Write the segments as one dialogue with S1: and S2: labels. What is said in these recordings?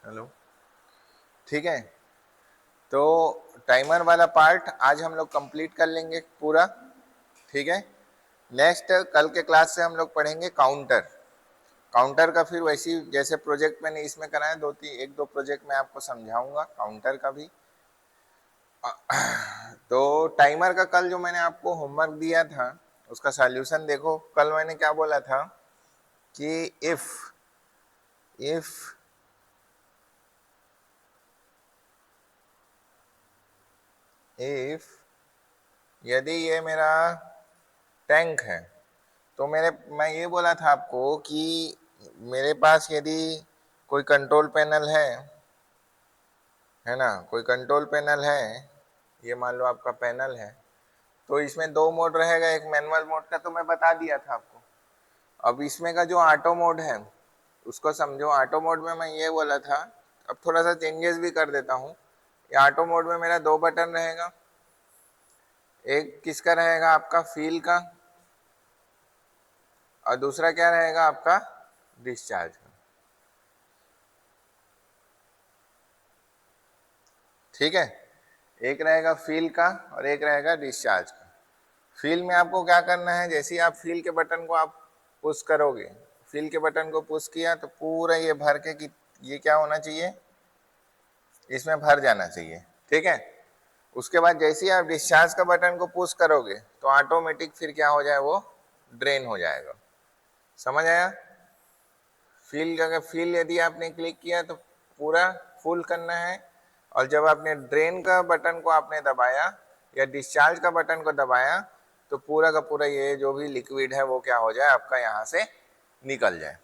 S1: Hello, ठीक है। तो टाइमर वाला पार्ट आज हम लोग कंप्लीट कर लेंगे पूरा, ठीक है। नेक्स्ट कल के क्लास से हम लोग पढ़ेंगे काउंटर। काउंटर का फिर वैसी जैसे प्रोजेक्ट मैंने इसमें कराया, एक दो प्रोजेक्ट मैं आपको समझाऊंगा काउंटर का भी। तो टाइमर का कल जो मैंने आपको होमवर्क दिया था उसका सॉल्यूशन देखो। कल मैंने क्या बोला था कि इफ इफ यदि ये मेरा टैंक है तो मैं ये बोला था आपको कि मेरे पास यदि कोई कंट्रोल पैनल है ना, कोई कंट्रोल पैनल है, ये मान लो आपका पैनल है, तो इसमें दो मोड रहेगा, एक मैनुअल मोड का तो मैं बता दिया था आपको। अब इसमें का जो ऑटो मोड है उसको समझो। ऑटो मोड में मैं ये बोला था, अब थोड़ा सा चेंजेस भी कर देता हूँ। ये ऑटो मोड में मेरा दो बटन रहेगा, एक किसका रहेगा आपका फील का, और दूसरा क्या रहेगा आपका डिस्चार्ज का, ठीक है। एक रहेगा फील का और एक रहेगा डिस्चार्ज का। फील में आपको क्या करना है, जैसे ही आप फील के बटन को आप पुश करोगे, फील के बटन को पुश किया तो पूरा ये भर के कि ये क्या होना चाहिए, इसमें भर जाना चाहिए, ठीक है। उसके बाद जैसे ही आप डिस्चार्ज का बटन को पुश करोगे तो ऑटोमेटिक फिर क्या हो जाए, वो ड्रेन हो जाएगा। समझ आया? फील यदि आपने क्लिक किया तो पूरा फुल करना है, और जब आपने ड्रेन का बटन को आपने दबाया या डिस्चार्ज का बटन को दबाया तो पूरा का पूरा ये जो भी लिक्विड है वो क्या हो जाए, आपका यहाँ से निकल जाए।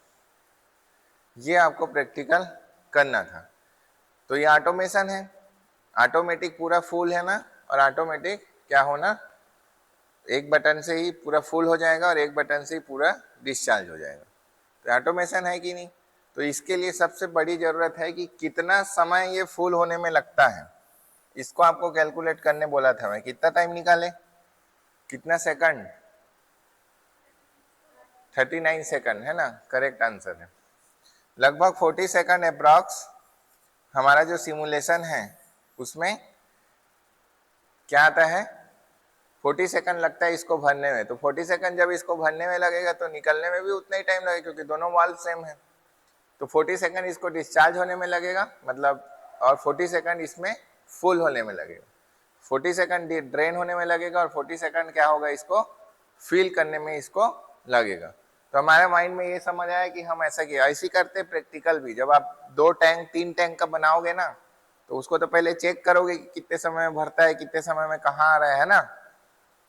S1: ये आपको प्रैक्टिकल करना था। तो ये ऑटोमेशन है, ऑटोमेटिक पूरा फुल है ना, और ऑटोमेटिक क्या होना, एक बटन से ही पूरा फुल हो जाएगा और एक बटन से ही पूरा डिस्चार्ज हो जाएगा। तो ऑटोमेशन है कि नहीं? तो इसके लिए सबसे बड़ी जरूरत है कि कितना समय ये फुल होने में लगता है, इसको आपको कैलकुलेट करने बोला था मैं। कितना टाइम निकाले, कितना सेकंड? 39 सेकंड है ना, करेक्ट आंसर है। लगभग 40 सेकंड अप्रॉक्स हमारा जो सिमुलेशन है उसमें क्या आता है, 40 सेकंड लगता है इसको भरने में। तो 40 सेकंड जब इसको भरने में लगेगा तो निकलने में भी उतना ही टाइम लगेगा, क्योंकि दोनों वाल्व सेम है। तो 40 सेकंड इसको डिस्चार्ज होने में लगेगा, मतलब, और 40 सेकंड इसमें फुल होने में लगेगा। 40 सेकंड ड्रेन होने में लगेगा और 40 सेकंड क्या होगा, इसको फिल करने में इसको लगेगा। तो हमारे माइंड में ये समझ आया कि हम ऐसा किया। ऐसे करते प्रैक्टिकल भी, जब आप 2 टैंक 3 टैंक का बनाओगे ना तो उसको तो पहले चेक करोगे कि कितने समय में भरता है, कितने समय में कहाँ आ रहा है ना।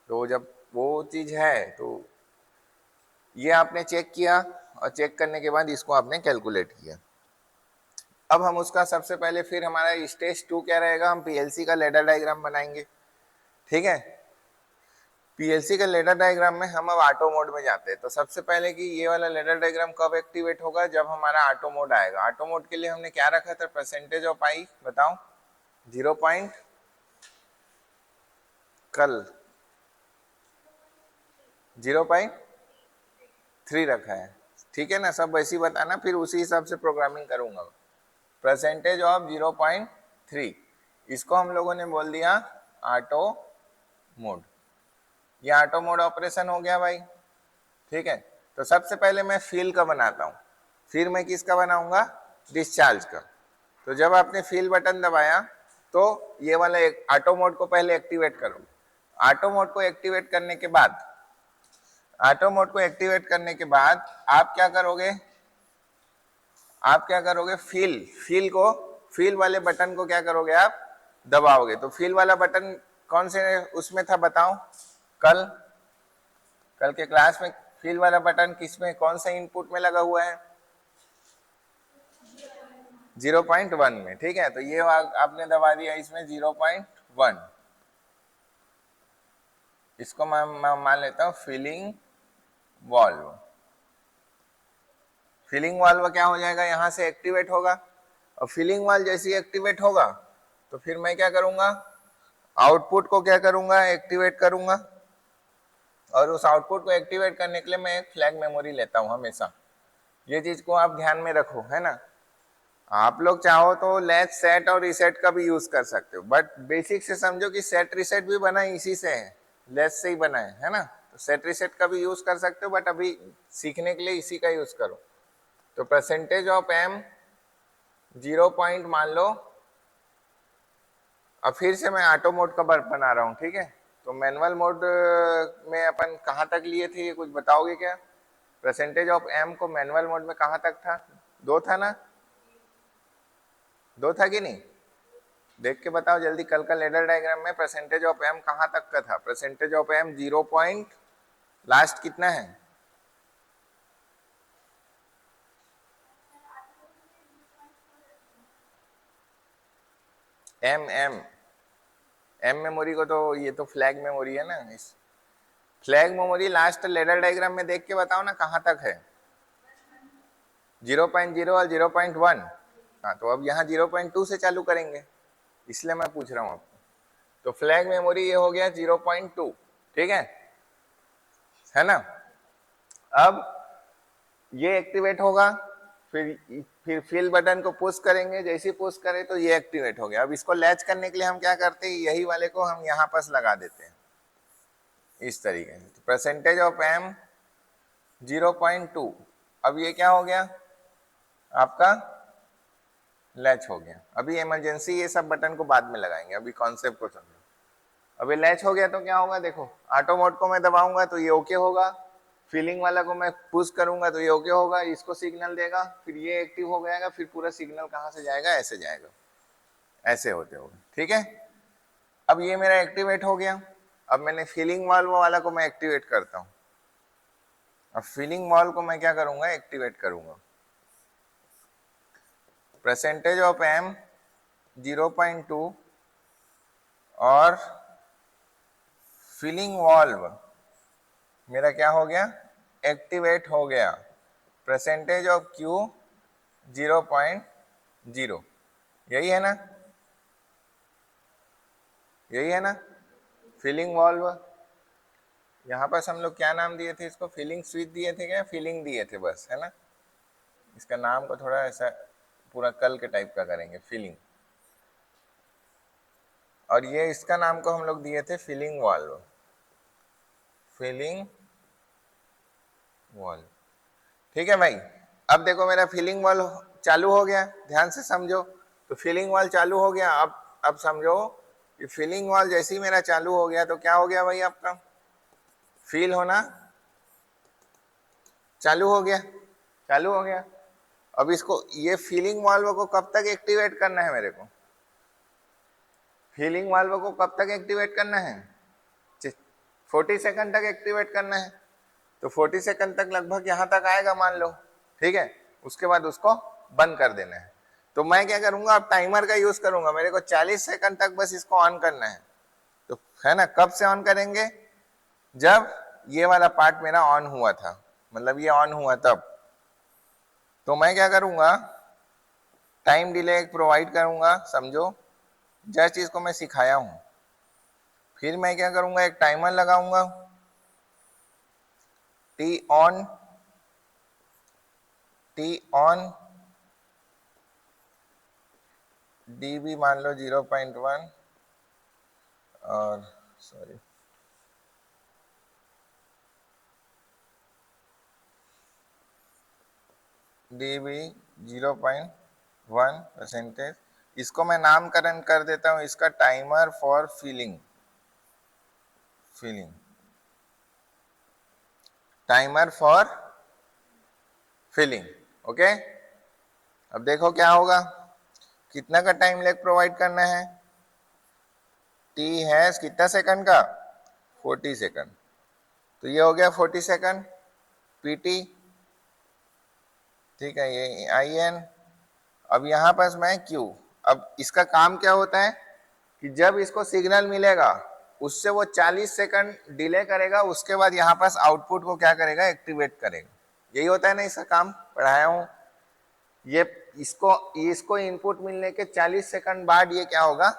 S1: तो जब वो चीज है तो ये आपने चेक किया, और चेक करने के बाद इसको आपने कैलकुलेट किया। अब हम उसका सबसे पहले फिर हमारा स्टेज 2 क्या रहेगा, हम पीएलसी का लेडर डायग्राम बनाएंगे, ठीक है। पीएलसी का लेडर डायग्राम में हम अब ऑटो मोड में जाते हैं। तो सबसे पहले कि ये वाला लेडर डायग्राम कब एक्टिवेट होगा, जब हमारा ऑटो मोड आएगा। ऑटो मोड के लिए हमने क्या रखा था, परसेंटेज ऑफ आई, बताओ। 0 पॉइंट, कल 0.3 रखा है, ठीक है ना। सब वैसे ही बताना, फिर उसी हिसाब से प्रोग्रामिंग करूंगा। परसेंटेज ऑफ 0.3, इसको हम लोगों ने बोल दिया ऑटो मोड। ये ऑटो मोड ऑपरेशन हो गया भाई, ठीक है। तो सबसे पहले मैं फील का बनाता हूँ, फिर मैं किसका बनाऊंगा, डिस्चार्ज का। तो जब आपने फील बटन दबाया तो ये वाला एक ऑटो मोड को पहले एक्टिवेट करो। ऑटो मोड को एक्टिवेट करने के बाद, ऑटो मोड को एक्टिवेट करने के बाद आप क्या करोगे, फील वाले बटन को क्या करोगे, आप दबाओगे। तो फील वाला बटन कौन से उसमें था बताओ, कल के क्लास में फील वाला बटन किसमें, कौन सा इनपुट में लगा हुआ है, 0.1 में, ठीक है। तो ये आपने दबा दिया इसमें 0.1। इसको मैं मान लेता हूं फिलिंग वाल्व। फिलिंग वाल्व क्या हो जाएगा, यहां से एक्टिवेट होगा। और फिलिंग वाल्व जैसे ही एक्टिवेट होगा तो फिर मैं क्या करूंगा, आउटपुट को क्या करूंगा, एक्टिवेट करूंगा। और उस आउटपुट को एक्टिवेट करने के लिए मैं एक फ्लैग मेमोरी लेता हूं हमेशा। ये चीज को आप ध्यान में रखो, है ना। आप लोग चाहो तो लेच सेट और रीसेट का भी यूज कर सकते हो, बट बेसिक से समझो कि सेट रीसेट भी बना इसी से है, लेच से ही बना है ना। तो सेट रीसेट का भी यूज कर सकते हो, बट अभी सीखने के लिए इसी का यूज करो। तो परसेंटेज ऑफ एम 0 पॉइंट मान लो। अब फिर से मैं ऑटो मोड का बना रहा हूँ, ठीक है। तो मैनुअल मोड में अपन कहाँ तक लिए थे, ये कुछ बताओगे क्या? परसेंटेज ऑफ एम को मैनुअल मोड में कहाँ तक था? 2 था ना? 2 था कि नहीं? देख के बताओ जल्दी। कल का लेडर डायग्राम में परसेंटेज ऑफ एम कहाँ तक का था? Percentage of M 0 point last कितना है? एम मेमोरी को तो, ये तो फ्लैग मेमोरी है ना। इस flag memory last ladder diagram में देख के बताओ ना कहाँ तक है? 0.0 और 0.1। हाँ, तो अब यहाँ 0.2 से चालू करेंगे, इसलिए मैं पूछ रहा हूँ आपको। तो फ्लैग मेमोरी ये हो गया 0.2, ठीक है ना। अब ये एक्टिवेट होगा, फिर फिल बटन को पुश करेंगे, जैसे पुश करें तो ये एक्टिवेट हो गया। अब इसको लैच करने के लिए हम क्या करते हैं, यही वाले को हम यहाँ पास लगा देते हैं इस तरीके से। तो परसेंटेज ऑफ एम 0.2, अब ये क्या हो गया आपका? लैच हो गया। अभी इमरजेंसी ये सब बटन को बाद में लगाएंगे, अभी कॉन्सेप्ट को समझो। अभी लैच हो गया तो क्या होगा देखो, ऑटो मोड को मैं दबाऊंगा तो ये ओके होगा, फीलिंग वाला को मैं पुश करूंगा तो ये ओके होगा, इसको सिग्नल देगा, फिर ये एक्टिव हो जाएगा, फिर पूरा सिग्नल कहाँ से जाएगा? ऐसे जाएगा, ऐसे होते होगा, ठीक है। अब ये मेरा एक्टिवेट हो गया। अब मैंने फीलिंग वाल्व वाला को मैं एक्टिवेट करता हूँ। अब फीलिंग वाल्व को मैं क्या करूंगा? एक्टिवेट करूंगा। परसेंटेज ऑफ एम 0.2 और फीलिंग वाल्व मेरा क्या हो गया? एक्टिवेट हो गया। परसेंटेज ऑफ क्यू 0.0, यही है ना? यही है ना? Feeling valve. यहाँ पर हम लोग क्या नाम दिए थे इसको? फीलिंग स्विच दिए थे क्या? फीलिंग दिए थे बस, है ना। इसका नाम को थोड़ा ऐसा पूरा कल के टाइप का करेंगे, फीलिंग। और ये इसका नाम को हम लोग दिए थे फीलिंग वाल्व, फीलिंग वाल्व, ठीक है भाई। अब देखो मेरा फीलिंग वाल्व चालू हो गया, ध्यान से समझो। तो फीलिंग वाल्व चालू हो गया। अब समझो कि फीलिंग वाल्व जैसे ही मेरा चालू हो गया तो क्या हो गया भाई? आपका फील होना चालू हो गया, चालू हो गया। अब इसको, ये फीलिंग वाल्व को कब तक एक्टिवेट करना है मेरे को? फीलिंग वाल्व को कब तक एक्टिवेट करना है? 40 सेकंड तक एक्टिवेट करना है। तो 40 सेकंड तक लगभग यहाँ तक आएगा मान लो, ठीक है। उसके बाद उसको बंद कर देना है। तो मैं क्या करूंगा? अब टाइमर का यूज करूंगा। मेरे को 40 सेकंड तक बस इसको ऑन करना है, तो है ना। कब से ऑन करेंगे? जब ये वाला पार्ट मेरा ऑन हुआ था, मतलब ये ऑन हुआ तब। तो मैं क्या करूंगा? टाइम डिले एक प्रोवाइड करूंगा, समझो जस्ट इसको मैं सिखाया हूं। फिर मैं क्या करूंगा? एक टाइमर लगाऊंगा, टी ऑन, dB मान लो 0.1 और सॉरी dB 0.1 परसेंटेज। इसको मैं नामकरण कर देता हूं इसका timer for feeling, timer for feeling, okay. अब देखो क्या होगा, कितना का टाइम लेग प्रोवाइड करना है? टी है कितना सेकंड का? 40 सेकंड। तो ये हो गया 40 सेकंड पीटी, ठीक है। ये आई एन। अब यहाँ पास मैं क्यू। अब इसका काम क्या होता है कि जब इसको सिग्नल मिलेगा उससे वो 40 सेकंड डिले करेगा, उसके बाद यहाँ पास आउटपुट को क्या करेगा? एक्टिवेट करेगा। यही होता है ना इसका काम, पढ़ाया हूं। ये इसको इनपुट मिलने के 40 सेकंड बाद ये क्या होगा?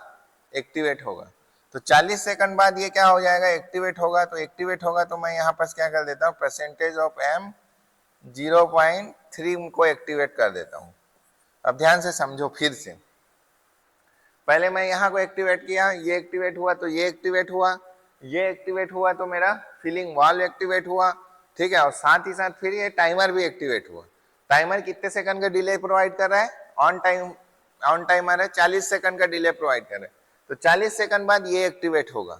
S1: एक्टिवेट होगा। तो 40 सेकंड बाद ये क्या हो जाएगा? एक्टिवेट होगा। तो एक्टिवेट होगा तो मैं यहाँ पास क्या कर देता हूँ? परसेंटेज ऑफ एम 0.3 को एक्टिवेट कर देता हूँ। अब ध्यान से समझो फिर से। पहले मैं यहाँ को एक्टिवेट किया, ये एक्टिवेट हुआ तो ये एक्टिवेट हुआ, ये एक्टिवेट हुआ तो मेरा फीलिंग वाल्व एक्टिवेट हुआ, ठीक है। और साथ ही साथ फिर ये टाइमर भी एक्टिवेट हुआ। टाइमर कितने सेकंड का डिले प्रोवाइड कर रहा है? ऑन टाइमर है, 40 सेकंड का डिले प्रोवाइड कर रहा है। तो 40 सेकंड बाद ये एक्टिवेट होगा।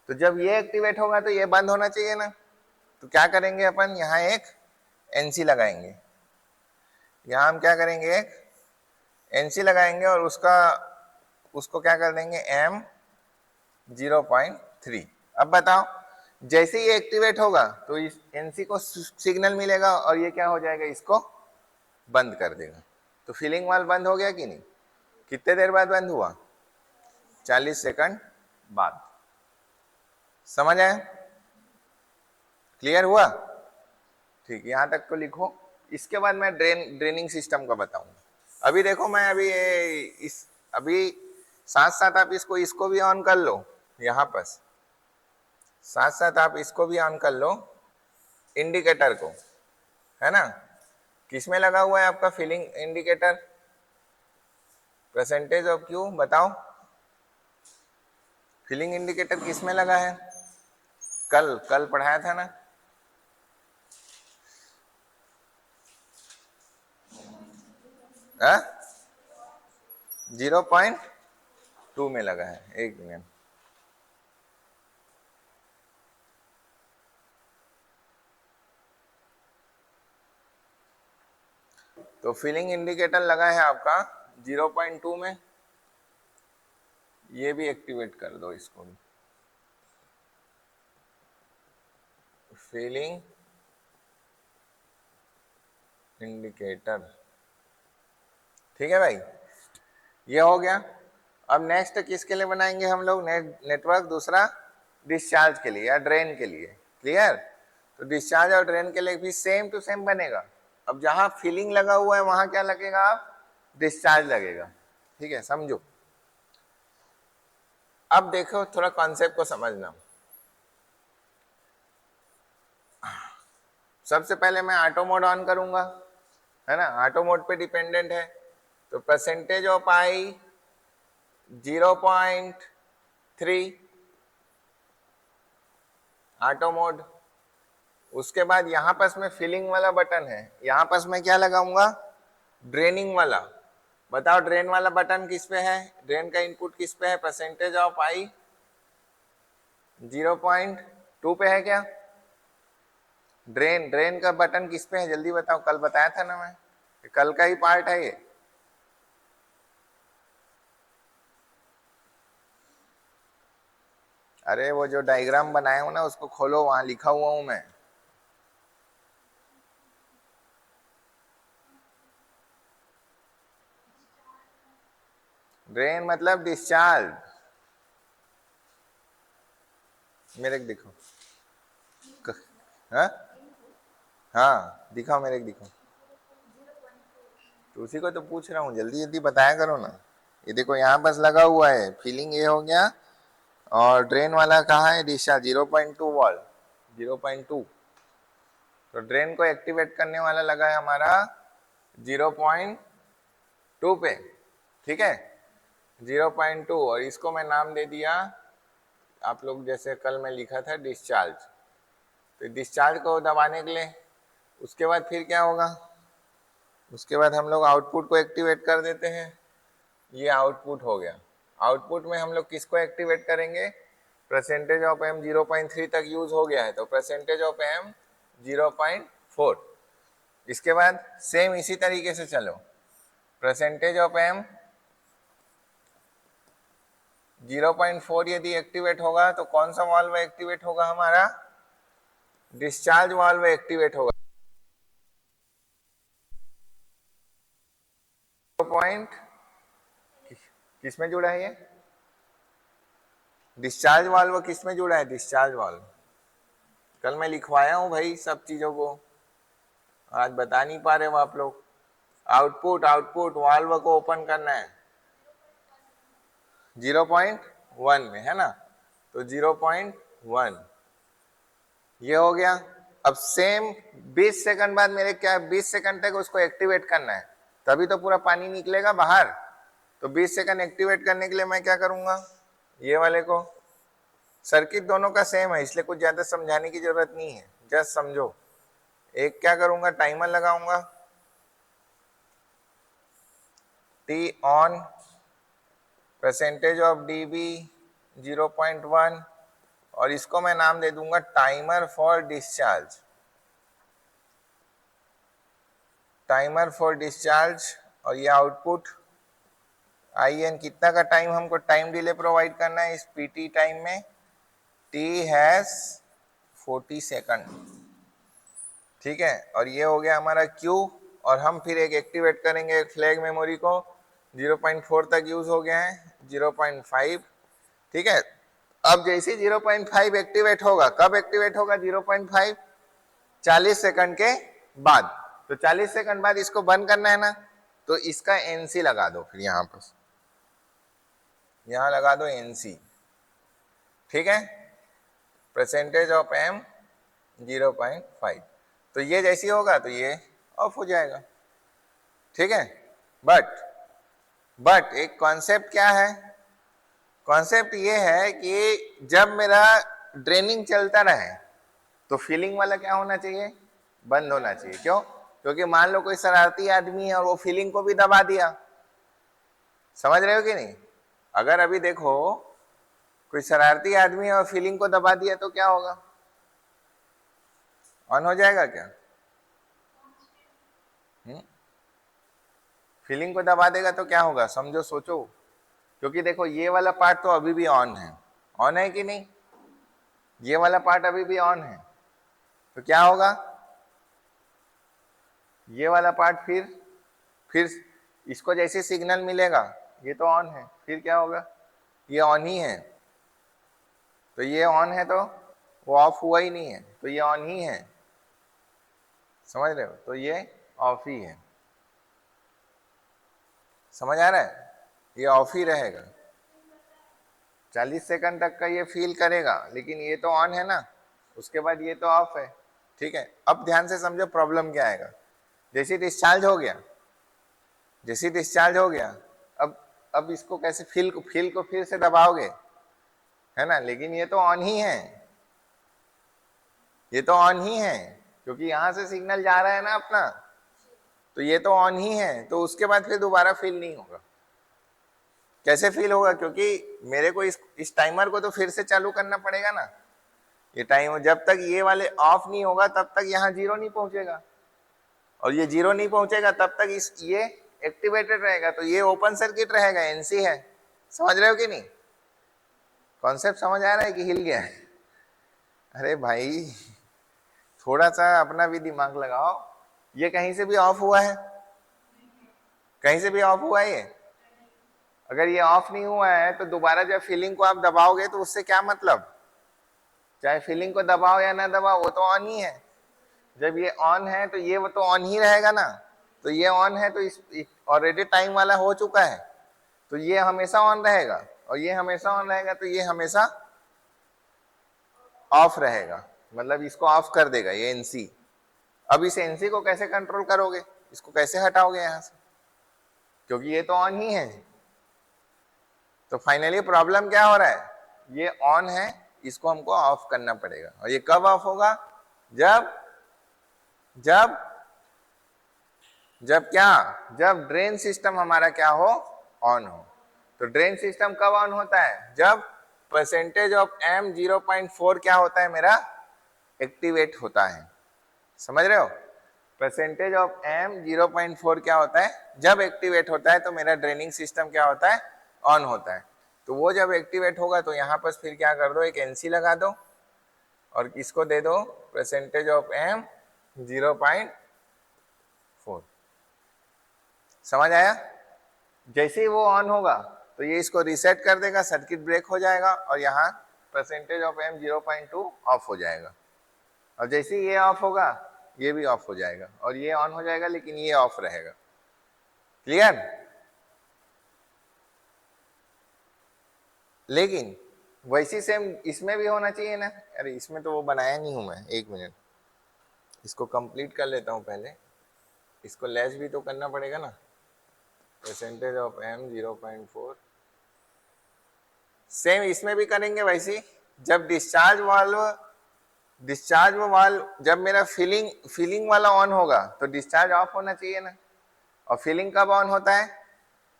S1: तो जब ये एक्टिवेट होगा तो ये बंद होना चाहिए ना। तो क्या करेंगे अपन, यहाँ एक एनसी लगाएंगे। यहाँ हम क्या करेंगे, एक एनसी लगाएंगे और उसको क्या कर देंगे, M 0.3। अब बताओ, जैसे ये एक्टिवेट होगा तो इस एनसी को सिग्नल मिलेगा और ये क्या हो जाएगा, इसको बंद कर देगा। तो फीलिंग वाल्व बंद हो गया कि नहीं? कितने देर बाद बंद हुआ? 40 सेकंड बाद। समझ आया? क्लियर हुआ? ठीक, यहां तक को लिखो। इसके बाद मैं ड्रेनिंग सिस्टम का बताऊंगा। अभी देखो, मैं अभी साथ साथ आप इसको भी ऑन कर लो। यहाँ पर साथ साथ आप इसको भी ऑन कर लो, इंडिकेटर को, है ना। किसमें लगा हुआ है आपका feeling indicator? Percentage of Q, बताओ। फीलिंग इंडिकेटर किसमें लगा है? कल पढ़ाया था ना। हाँ, 0.2 में लगा है। एक मिनट, तो फीलिंग इंडिकेटर लगा है आपका 0.2 में। ये भी एक्टिवेट कर दो, इसको भी। फीलिंग इंडिकेटर, ठीक है भाई, ये हो गया। अब नेक्स्ट किसके लिए बनाएंगे हम लोग नेटवर्क? दूसरा डिस्चार्ज के लिए या ड्रेन के लिए। क्लियर? तो डिस्चार्ज और ड्रेन के लिए भी सेम टू सेम बनेगा। अब जहां फीलिंग लगा हुआ है वहां क्या लगेगा, आप डिस्चार्ज लगेगा। ठीक है, समझो। अब देखो, थोड़ा कॉन्सेप्ट को समझना। सबसे पहले मैं ऑटो मोड ऑन करूंगा, है ना। ऑटो मोड पे डिपेंडेंट है, तो percentage of I 0.3 auto mode. उसके बाद यहां पास में फिलिंग वाला बटन है, यहां पास में क्या लगाऊंगा, ड्रेनिंग वाला। बताओ ड्रेन वाला बटन किस पे है? ड्रेन का इनपुट किस पे है? परसेंटेज ऑफ आई 0.2 पे है क्या? ड्रेन का बटन किस पे है, जल्दी बताओ। कल बताया था ना मैं, कल का ही पार्ट है ये। अरे वो जो डायग्राम बनाया हूं ना, उसको खोलो, वहां लिखा हुआ हूं मैं। ड्रेन मतलब डिस्चार्ज। मेरे को दिखो। हाँ हाँ, दिखाओ, मेरे को दिखाओ। तो उसी को तो पूछ रहा हूँ, जल्दी जल्दी बताया करो ना। ये देखो, यहाँ बस लगा हुआ है फीलिंग, ये हो गया। और ड्रेन वाला कहाँ है? Discharge 0.2 volt, 0.2। तो ड्रेन को एक्टिवेट करने वाला लगा है हमारा 0.2 पे, ठीक है, 0.2। और इसको मैं नाम दे दिया, आप लोग जैसे कल मैं लिखा था, डिस्चार्ज। तो डिस्चार्ज को दबाने के लिए उसके बाद फिर क्या होगा, उसके बाद हम लोग आउटपुट को एक्टिवेट कर देते हैं। ये आउटपुट हो गया। आउटपुट में हम लोग किसको एक्टिवेट करेंगे? परसेंटेज ऑफ एम 0.3 तक यूज हो गया है, तो परसेंटेज ऑफ एम 0.4। इसके बाद सेम इसी तरीके से चलो, परसेंटेज ऑफ एम 0.4 यदि एक्टिवेट होगा तो कौन सा वाल्व एक्टिवेट होगा हमारा? डिस्चार्ज वाल्व एक्टिवेट होगा। पॉइंट किसमें जुड़ा है? ये डिस्चार्ज वाल्व किस में जुड़ा है? Discharge valve. कल मैं लिखवाया हूं भाई सब चीजों को, आज बता नहीं पा रहे हो आप लोग। आउटपुट वाल्व को ओपन करना है 0.1 में, है ना। तो 0.1 ये हो गया। अब सेम 20 सेकंड बाद मेरे क्या 20 सेकंड तक उसको एक्टिवेट करना है, तभी तो पूरा पानी निकलेगा बाहर। तो 20 सेकंड एक्टिवेट करने के लिए मैं क्या करूंगा, ये वाले को, सर्किट दोनों का सेम है इसलिए कुछ ज्यादा समझाने की जरूरत नहीं है, जस्ट समझो। एक क्या करूंगा, टाइमर लगाऊंगा, T on, percentage of dB 0.1, और इसको मैं नाम दे दूंगा timer for discharge, timer for discharge. और ये आउटपुट आई एन, कितना का टाइम हमको टाइम डिले प्रोवाइड करना है इस पीटी टाइम में, टी हैज 40 सेकंड, ठीक है। और ये हो गया हमारा क्यू, और हम फिर एक एक्टिवेट करेंगे एक फ्लैग मेमोरी को, 0.4 तक यूज हो गया है, 0.5, ठीक है। अब जैसे 0.5 एक्टिवेट होगा, कब एक्टिवेट होगा 0.5, 40 सेकंड के बाद। तो 40 सेकंड बाद इसको बंद करना है ना, तो इसका एनसी लगा दो, फिर यहां पर यहां लगा दो एनसी, ठीक है, परसेंटेज ऑफ एम 0.5। तो ये जैसी होगा तो ये ऑफ हो जाएगा, ठीक है। बट एक कॉन्सेप्ट क्या है, कॉन्सेप्ट ये है कि जब मेरा ड्रेनिंग चलता रहे तो फीलिंग वाला क्या होना चाहिए, बंद होना चाहिए। क्यों? क्योंकि मान लो कोई शरारती आदमी है और वो फीलिंग को भी दबा दिया, समझ रहे हो कि नहीं। अगर अभी देखो कोई शरारती आदमी है और फीलिंग को दबा दिया तो क्या होगा, ऑन हो जाएगा क्या? फीलिंग को दबा देगा तो क्या होगा, समझो, सोचो। क्योंकि देखो ये वाला पार्ट तो अभी भी ऑन है कि नहीं, ये वाला पार्ट अभी भी ऑन है, तो क्या होगा, ये वाला पार्ट फिर इसको जैसे सिग्नल मिलेगा, ये तो ऑन है, फिर क्या होगा, ये ऑन ही है, तो ये ऑन है तो वो ऑफ हुआ ही नहीं है, तो ये ऑन ही है, समझ रहे हो, तो ये ऑफ ही है, समझ आ रहा है, ये ऑफ ही रहेगा, 40 सेकंड तक का ये फील करेगा, लेकिन ये तो ऑन है ना, उसके बाद ये तो ऑफ है, ठीक है। अब ध्यान से समझो प्रॉब्लम क्या आएगा, जैसे डिस्चार्ज हो गया, जैसे डिस्चार्ज हो गया, अब इसको कैसे फील को फिर से दबाओगे, है ना, लेकिन ये तो ऑन ही है, ये तो ऑन ही है, क्योंकि यहां से सिग्नल जा रहा है ना अपना, तो ये तो ऑन ही है, तो उसके बाद फिर दोबारा फील नहीं होगा। कैसे फील होगा, क्योंकि मेरे को इस टाइमर को तो फिर से चालू करना पड़ेगा ना, ये टाइम जब तक ये वाले ऑफ नहीं होगा तब तक यहाँ 0 नहीं पहुंचेगा, और ये 0 नहीं पहुंचेगा तब तक ये एक्टिवेटेड रहेगा, तो ये ओपन सर्किट रहेगा, एनसी है, समझ रहे हो कि नहीं, कॉन्सेप्ट समझ आ रहा है कि हिल गया है? अरे भाई थोड़ा सा अपना भी दिमाग लगाओ, ये कहीं से भी ऑफ हुआ है, कहीं से भी ऑफ हुआ है ये, अगर ये ऑफ नहीं हुआ है तो दोबारा जब फीलिंग को आप दबाओगे तो उससे क्या मतलब, चाहे फीलिंग को दबाओ या ना दबाओ वो तो ऑन ही है, जब ये ऑन है तो ये वो तो ऑन ही रहेगा ना, तो ये ऑन है तो इस ऑलरेडी टाइम वाला हो चुका है, तो ये हमेशा ऑन रहेगा, और ये हमेशा ऑन रहेगा, तो ये हमेशा ऑफ रहेगा, मतलब इसको ऑफ कर देगा ये एनसी। अब इस एनसी को कैसे कंट्रोल करोगे, इसको कैसे हटाओगे यहां से, क्योंकि ये तो ऑन ही है। तो फाइनली प्रॉब्लम क्या हो रहा है, ये ऑन है, इसको हमको ऑफ करना पड़ेगा, और ये कब ऑफ होगा, जब जब जब क्या, जब ड्रेन सिस्टम हमारा क्या हो, ऑन हो। तो ड्रेन सिस्टम कब ऑन होता है, जब परसेंटेज ऑफ एम 0.4 क्या होता है मेरा, एक्टिवेट होता है, समझ रहे हो, परसेंटेज ऑफ एम 0.4 क्या होता है, जब एक्टिवेट होता है तो मेरा ड्रेनिंग सिस्टम क्या होता है, ऑन होता है। तो वो जब एक्टिवेट होगा तो यहाँ पर फिर क्या कर दो, एक एनसी लगा दो, और इसको दे दो परसेंटेज ऑफ एम 0.4, समझ आया। जैसे ही वो ऑन होगा तो ये इसको रीसेट कर देगा, सर्किट ब्रेक हो जाएगा, और यहाँ परसेंटेज ऑफ एम 0.2 ऑफ हो जाएगा, और जैसे ही ये ऑफ होगा ये भी ऑफ हो जाएगा, और ये ऑन हो जाएगा लेकिन ये ऑफ रहेगा, क्लियर। लेकिन वैसी सेम इसमें भी होना चाहिए ना, अरे इसमें तो वो बनाया नहीं हूं मैं, एक मिनट इसको कंप्लीट कर लेता हूं पहले, इसको लैच भी तो करना पड़ेगा ना, परसेंटेज ऑफ एम 0.4। सेम इसमें भी करेंगे वैसे। जब डिस्चार्ज वाल्व जब मेरा फिलिंग वाला ऑन होगा तो डिस्चार्ज ऑफ होना चाहिए ना। और फिलिंग कब ऑन होता है?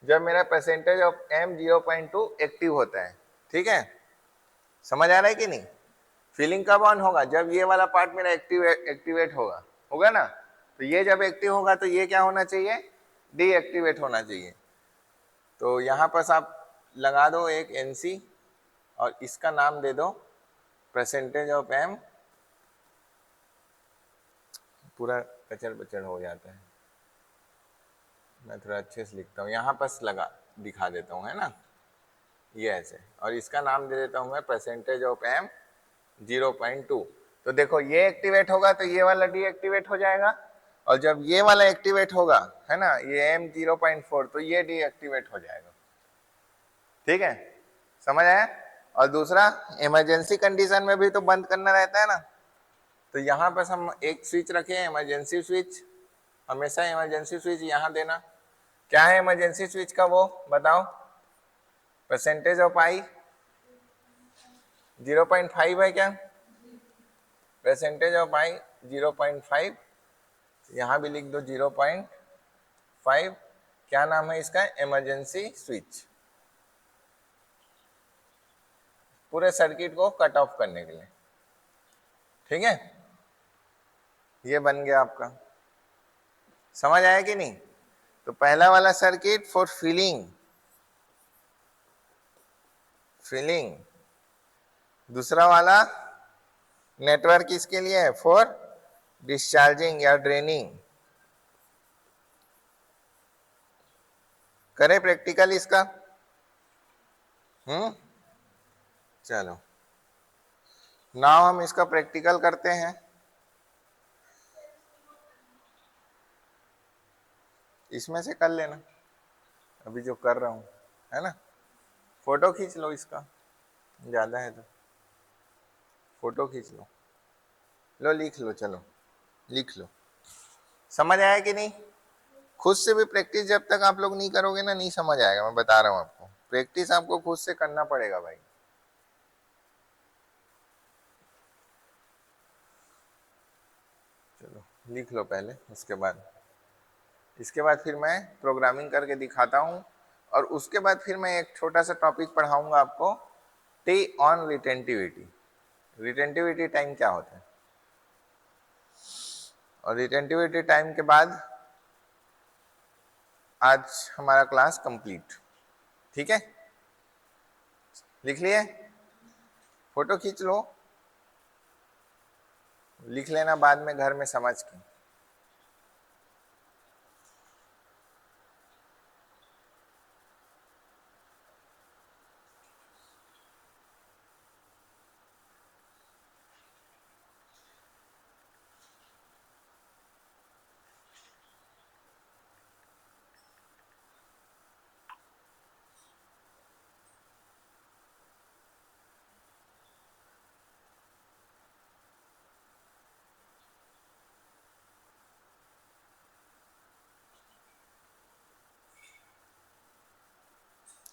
S1: जब मेरा परसेंटेज ऑफ एम 0.2 एक्टिव होता है। ठीक है, समझ आ रहा है कि नहीं? फिलिंग कब ऑन होगा? जब ये वाला पार्ट मेरा एक्टिवेट होगा ना। तो ये जब एक्टिव होगा तो ये क्या होना चाहिए? डीएक्टिवेट होना चाहिए। तो यहाँ पर आप लगा दो एक एनसी और इसका नाम दे दो परसेंटेज ऑफ एम। पूरा कचड़ बचड़ हो जाता है, मैं थोड़ा अच्छे से लिखता हूँ। यहाँ पर लगा दिखा देता हूँ, है ना, ये ऐसे। और इसका नाम दे देता हूँ मैं परसेंटेज ऑफ एम 0.2। तो देखो ये एक्टिवेट होगा तो ये वाला डीएक्टिवेट हो जाएगा, और जब ये वाला एक्टिवेट होगा, है ना, ये एम 0.4, तो ये डीएक्टिवेट हो जाएगा। ठीक है, समझ आया? और दूसरा, इमरजेंसी कंडीशन में भी तो बंद करना रहता है ना। तो यहाँ पर हम एक स्विच रखे, इमरजेंसी स्विच। हमेशा इमरजेंसी स्विच यहाँ देना। क्या है इमरजेंसी स्विच का, वो बताओ? परसेंटेज ऑफ आई 0.5 है क्या? परसेंटेज ऑफ आई 0.5, यहाँ भी लिख दो 0.5। क्या नाम है इसका? Emergency switch. पूरे सर्किट को कट ऑफ करने के लिए। ठीक है, ये बन गया आपका। समझ आया कि नहीं? तो पहला वाला सर्किट फॉर फिलिंग, दूसरा वाला नेटवर्क किसके लिए है? फॉर डिस्चार्जिंग या ड्रेनिंग। करें प्रैक्टिकल इसका? चलो नाउ हम इसका प्रैक्टिकल करते हैं। इसमें से कर लेना अभी जो कर रहा हूं, है ना। फोटो खींच लो इसका, ज्यादा है तो फोटो खींच लो। लो लिख लो, चलो लिख लो। समझ आया कि नहीं? खुद से भी प्रैक्टिस जब तक आप लोग नहीं करोगे ना, नहीं समझ आएगा। मैं बता रहा हूं आपको, प्रैक्टिस आपको खुद से करना पड़ेगा भाई। चलो लिख लो पहले, इसके बाद फिर मैं प्रोग्रामिंग करके दिखाता हूं। और उसके बाद फिर मैं एक छोटा सा टॉपिक पढ़ाऊंगा आपको, T on retentivity. Retentivity time क्या होता है, और रिटेंटिविटी टाइम के बाद आज हमारा क्लास कंप्लीट। ठीक है, लिख लिए? फोटो खींच लो, लिख लेना बाद में घर में समझ के।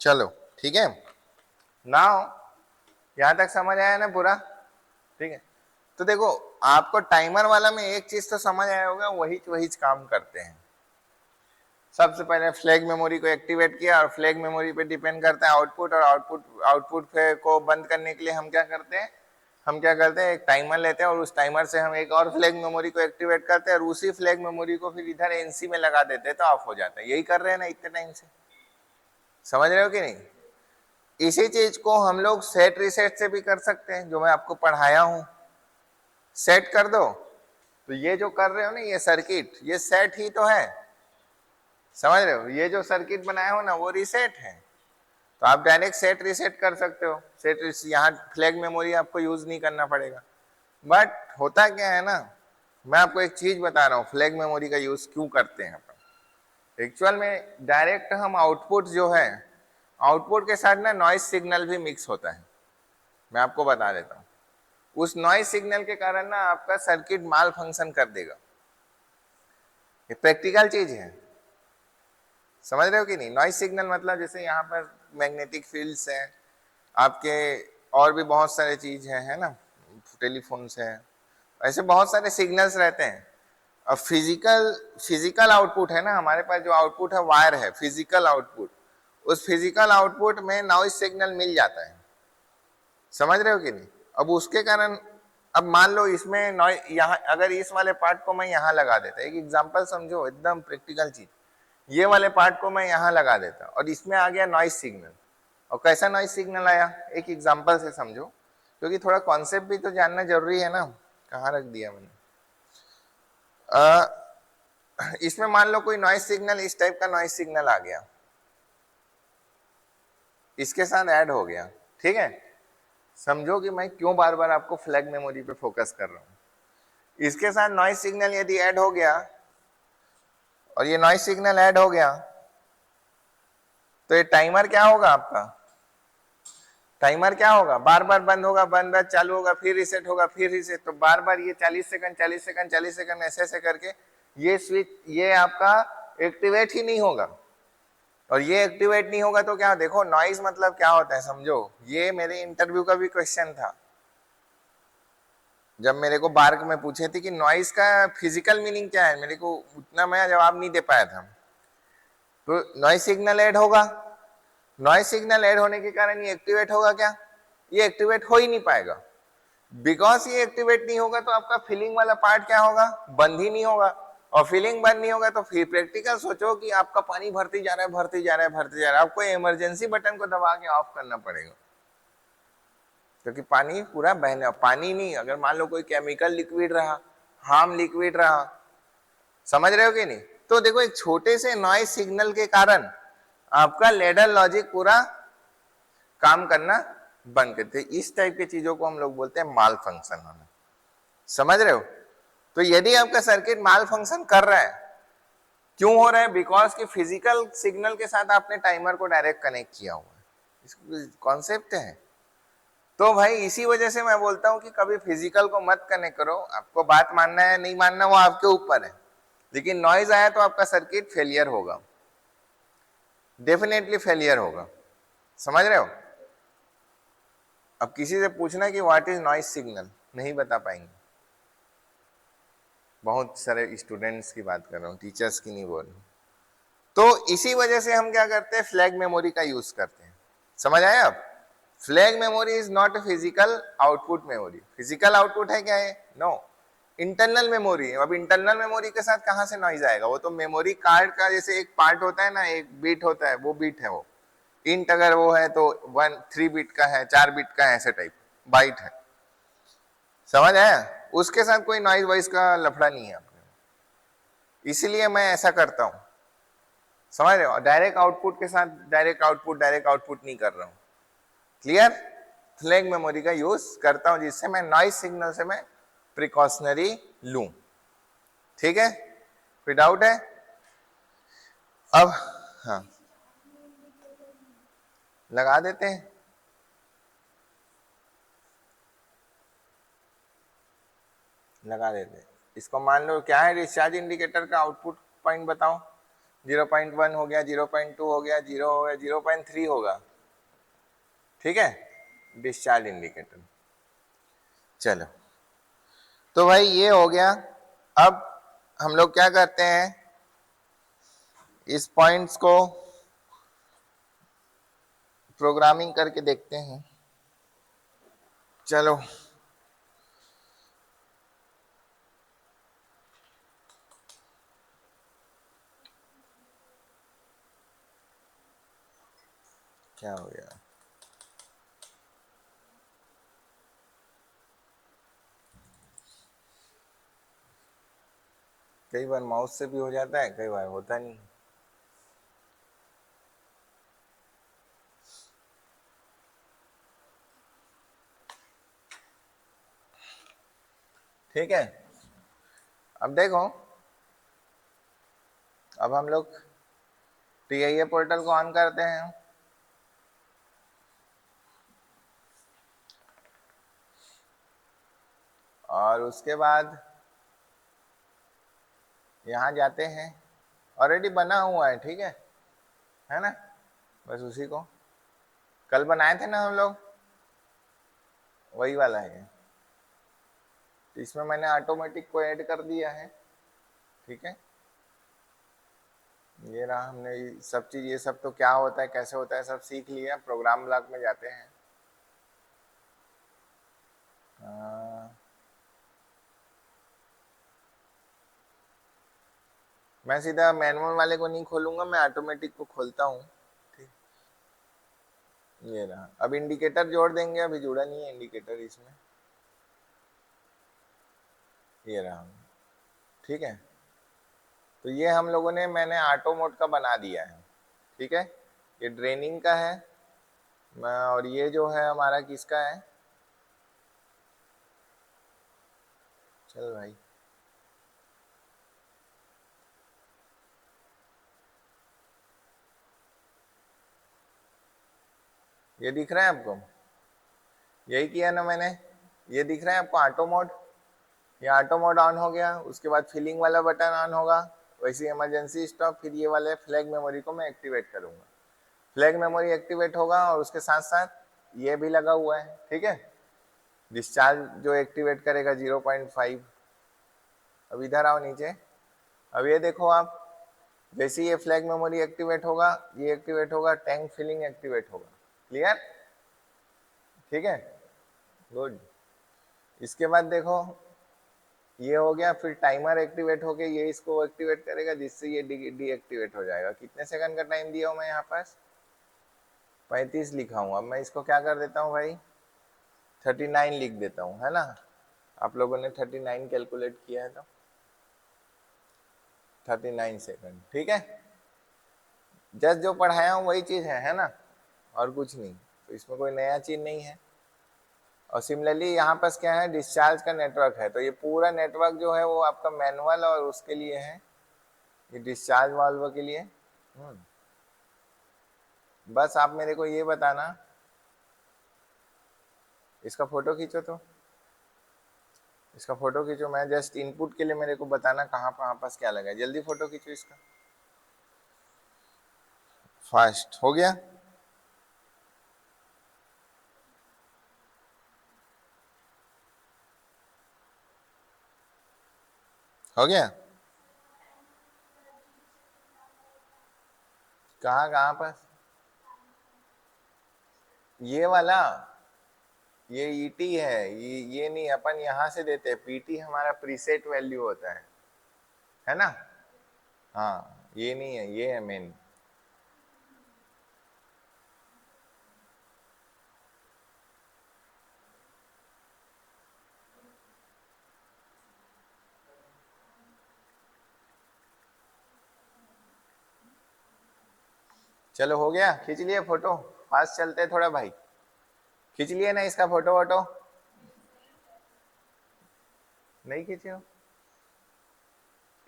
S1: चलो ठीक है, नाउ यहां तक समझ आया ना पूरा? ठीक है, तो देखो आपको टाइमर वाला में एक चीज तो समझ आया होगा, वही काम करते हैं। सबसे पहले फ्लैग मेमोरी को एक्टिवेट किया, और फ्लैग मेमोरी पे डिपेंड करता है आउटपुट, और आउटपुट को बंद करने के लिए हम क्या करते हैं, एक टाइमर लेते हैं, और उस टाइमर से हम एक और फ्लैग मेमोरी को एक्टिवेट करते हैं, और उसी फ्लैग मेमोरी को फिर इधर एनसी में लगा देते हैं, तो ऑफ हो जाता है। यही कर रहे हैं ना इतने टाइम से, समझ रहे हो कि नहीं? इसी चीज को हम लोग सेट रिसेट से भी कर सकते हैं, जो मैं आपको पढ़ाया हूं। सेट कर दो, तो ये जो कर रहे हो ना, ये सर्किट, ये सेट ही तो है। समझ रहे हो? ये जो सर्किट बनाया हो ना, वो रिसेट है। तो आप डायरेक्ट सेट रिसेट कर सकते हो। यहाँ फ्लैग मेमोरी आपको यूज नहीं करना पड़ेगा। बट होता क्या है ना, मैं आपको एक चीज बता रहा हूँ, फ्लैग मेमोरी का यूज क्यों करते हैं अपन। एक्चुअल में डायरेक्ट हम आउटपुट जो है, आउटपुट के साथ ना नॉइज सिग्नल भी मिक्स होता है। मैं आपको बता देता हूँ, उस नॉइज सिग्नल के कारण ना आपका सर्किट माल फंक्शन कर देगा। ये प्रैक्टिकल चीज है, समझ रहे हो कि नहीं? नॉइज सिग्नल मतलब जैसे यहाँ पर मैग्नेटिक फील्ड्स हैं आपके, और भी बहुत सारे चीज है ना, टेलीफोन्स है, ऐसे बहुत सारे सिग्नल्स रहते हैं। अब फिजिकल आउटपुट है ना हमारे पास, जो आउटपुट है वायर है, फिजिकल आउटपुट, उस फिजिकल आउटपुट में नॉइज सिग्नल मिल जाता है। समझ रहे हो कि नहीं? अब उसके कारण, अब मान लो इसमें नॉइज, यहाँ अगर इस वाले पार्ट को मैं यहाँ लगा देता, एक एग्जांपल समझो, एकदम प्रैक्टिकल चीज, ये वाले पार्ट को मैं यहाँ लगा देता और इसमें आ गया नॉइज सिग्नल। और कैसा नॉइज सिग्नल आया, एक एग्जांपल से समझो, क्योंकि थोड़ा कॉन्सेप्ट भी तो जानना जरूरी है ना। कहाँ रख दिया मैंने? इसमें मान लो कोई नॉइज सिग्नल, इस टाइप का नॉइज सिग्नल आ गया, इसके साथ ऐड हो गया, ठीक है। समझो कि मैं क्यों बार बार आपको फ्लैग मेमोरी पे फोकस कर रहा हूं। इसके साथ नॉइज सिग्नल यदि ऐड हो गया, और ये नॉइज सिग्नल ऐड हो गया, तो ये टाइमर क्या होगा आपका? टाइमर क्या होगा? बार बार बंद होगा, बंद चालू होगा, फिर रीसेट होगा, फिर रीसेट, तो बार बार ये 40 सेकंड 40 सेकंड 40 सेकंड ऐसे ऐसे करके ये स्विच, ये आपका एक्टिवेट ही नहीं होगा। और ये एक्टिवेट नहीं होगा तो क्या, देखो नॉइज मतलब क्या होता है समझो, ये मेरे इंटरव्यू का भी क्वेश्चन था, जब मेरे को बार्क में पूछे थे कि नॉइज का फिजिकल मीनिंग क्या है, मेरे को उतना मैं जवाब नहीं दे पाया था। तो नॉइज सिग्नल ऐड होगा, नॉइज सिग्नल ऐड होने के कारण ये एक्टिवेट होगा क्या? ये एक्टिवेट हो ही नहीं पाएगा। बिकॉज ये एक्टिवेट नहीं होगा तो आपका फीलिंग वाला पार्ट क्या होगा? बंद ही नहीं होगा। और फीलिंग बंद नहीं होगा तो फिर प्रैक्टिकल सोचो कि आपका पानी भरती जा रहा है, भरती जा रहा है, भरती जा रहा है, आपको इमरजेंसी बटन को दबा के ऑफ करना पड़ेगा, क्योंकि पानी पूरा बहने, पानी नहीं, अगर मान लो कोई केमिकल लिक्विड रहा, हार्म लिक्विड रहा, समझ रहे हो कि नहीं? तो देखो एक छोटे से नॉइज सिग्नल के कारण आपका लेडर लॉजिक पूरा काम करना बंद करते। इस टाइप की चीजों को हम लोग बोलते हैं माल फंक्शन होना। समझ रहे हो? तो यदि आपका सर्किट माल फंक्शन कर रहा है, क्यों हो रहा है? बिकॉज कि फिजिकल सिग्नल के साथ आपने टाइमर को डायरेक्ट कनेक्ट किया हुआ है। इसको कॉन्सेप्ट है। तो भाई इसी वजह से मैं बोलता हूं कि कभी फिजिकल को मत कनेक्ट करो, आपको बात मानना है नहीं मानना वो आपके ऊपर है, लेकिन नॉइज आया तो आपका सर्किट फेलियर होगा, डेफिनेटली फेलियर होगा। समझ रहे हो? अब किसी से पूछना कि व्हाट इज नॉइज सिग्नल, नहीं बता पाएंगे। बहुत सारे स्टूडेंट्स की बात कर रहा हूँ, टीचर्स की नहीं बोल रहा। तो इसी वजह से हम क्या करते हैं, फ्लैग मेमोरी का यूज करते हैं। समझ आया? अब flag memory is not a physical output memory. Physical output है क्या है? नो, इंटरनल मेमोरी है। अब इंटरनल मेमोरी के साथ कहां से नॉइज आएगा? वो तो मेमोरी कार्ड का जैसे एक पार्ट होता है ना, एक बीट होता है, वो बीट है। वो इंट अगर वो है तो 3 बिट का है, 4 बिट का है, ऐसे टाइप बाइट है। समझ आया? उसके साथ कोई नॉइज वॉइस का लफड़ा नहीं है अपने, इसीलिए मैं ऐसा करता हूं। समझ रहे हो? डायरेक्ट आउटपुट के साथ डायरेक्ट आउटपुट नहीं कर रहा हूं। क्लियर? फ्लैग मेमोरी का यूज करता हूं जिससे मैं नॉइज सिग्नल से मैं प्रिकॉशनरी लूं। ठीक है? कोई डाउट है? अब हाँ, लगा देते हैं। लगा देते हैं इसको। मान लो क्या है, डिस्चार्ज इंडिकेटर का आउटपुट पॉइंट बताओ। 0.1 हो गया, 0.2 हो गया, 0 हो गया, 0.3 होगा। ठीक है, डिस्चार्ज इंडिकेटर। चलो, तो भाई ये हो गया। अब हम लोग क्या करते हैं, इस पॉइंट्स को प्रोग्रामिंग करके देखते हैं। चलो, क्या हो गया? कई बार माउस से भी हो जाता है, कई बार होता नहीं। ठीक है, अब देखो, अब हम लोग TIA पोर्टल को ऑन करते हैं। और उसके बाद यहां जाते हैं, ऑलरेडी बना हुआ है, ठीक है। है ना, बस उसी को कल बनाए थे ना हम लोग, वही वाला है। तो इसमें मैंने ऑटोमेटिक को ऐड कर दिया है, ठीक है। ये रहा, हमने सब चीज, ये सब तो क्या होता है कैसे होता है सब सीख लिया। प्रोग्राम ब्लॉक में जाते हैं। मैं सीधा मैनुअल वाले को नहीं खोलूंगा, मैं ऑटोमेटिक को खोलता हूँ। ठीक, ये रहा। अब इंडिकेटर जोड़ देंगे, अभी जुड़ा नहीं है इंडिकेटर इसमें, ये रहा, ठीक है। तो ये हम लोगों ने, मैंने ऑटो मोड का बना दिया है, ठीक है। ये ड्रेनिंग का है, और ये जो है हमारा किसका है, चल भाई, ये दिख रहा है आपको, यही किया ना मैंने, ये दिख रहा है आपको ऑटो मोड। ये ऑटो मोड ऑन हो गया, उसके बाद फिलिंग वाला बटन ऑन होगा, वैसे इमरजेंसी स्टॉप, फिर ये वाले फ्लैग मेमोरी को मैं एक्टिवेट करूंगा। फ्लैग मेमोरी एक्टिवेट होगा और उसके साथ साथ ये भी लगा हुआ है, ठीक है। डिस्चार्ज जो एक्टिवेट करेगा 0.5। अब इधर आओ नीचे, अब ये देखो आप, जैसे ये फ्लैग मेमोरी एक्टिवेट होगा, ये एक्टिवेट होगा, टैंक फिलिंग एक्टिवेट होगा। क्लियर, ठीक है, गुड। इसके बाद देखो ये हो गया, फिर टाइमर एक्टिवेट होके ये इसको एक्टिवेट करेगा, जिससे ये डीएक्टिवेट हो जाएगा। कितने सेकंड का टाइम दिया हूं मैं यहाँ पास, 35 लिखा हूँ। अब मैं इसको क्या कर देता हूँ भाई, 39 लिख देता हूँ, है ना। आप लोगों ने 39 कैलकुलेट किया है, तो 39 सेकंड, ठीक है। जस्ट जो पढ़ाया हूँ वही चीज है ना, और कुछ नहीं, तो इसमें कोई नया चीज नहीं है। और सिमिलरली यहाँ पास क्या है, डिस्चार्ज का नेटवर्क है, तो ये पूरा नेटवर्क जो है वो आपका मैनुअल और उसके लिए है, ये डिस्चार्ज वाल्व के लिए। बस आप मेरे को ये बताना, इसका फोटो खींचो, तो इसका फोटो खींचो, मैं जस्ट इनपुट के लिए मेरे को बताना कहाँ पास क्या लगा है। जल्दी फोटो खींचो इसका, फास्ट हो गया। हो गया, कहाँ कहाँ पास, ये वाला, ये ईटी है, ये नहीं, अपन यहाँ से देते हैं। पीटी हमारा प्रीसेट वैल्यू होता है ना। हाँ, ये नहीं है, ये है मेन। चलो हो गया, खींच लिए फोटो, फास्ट चलते हैं थोड़ा भाई, खींच लिए ना इसका फोटो वोटो, नहीं खींचे हो,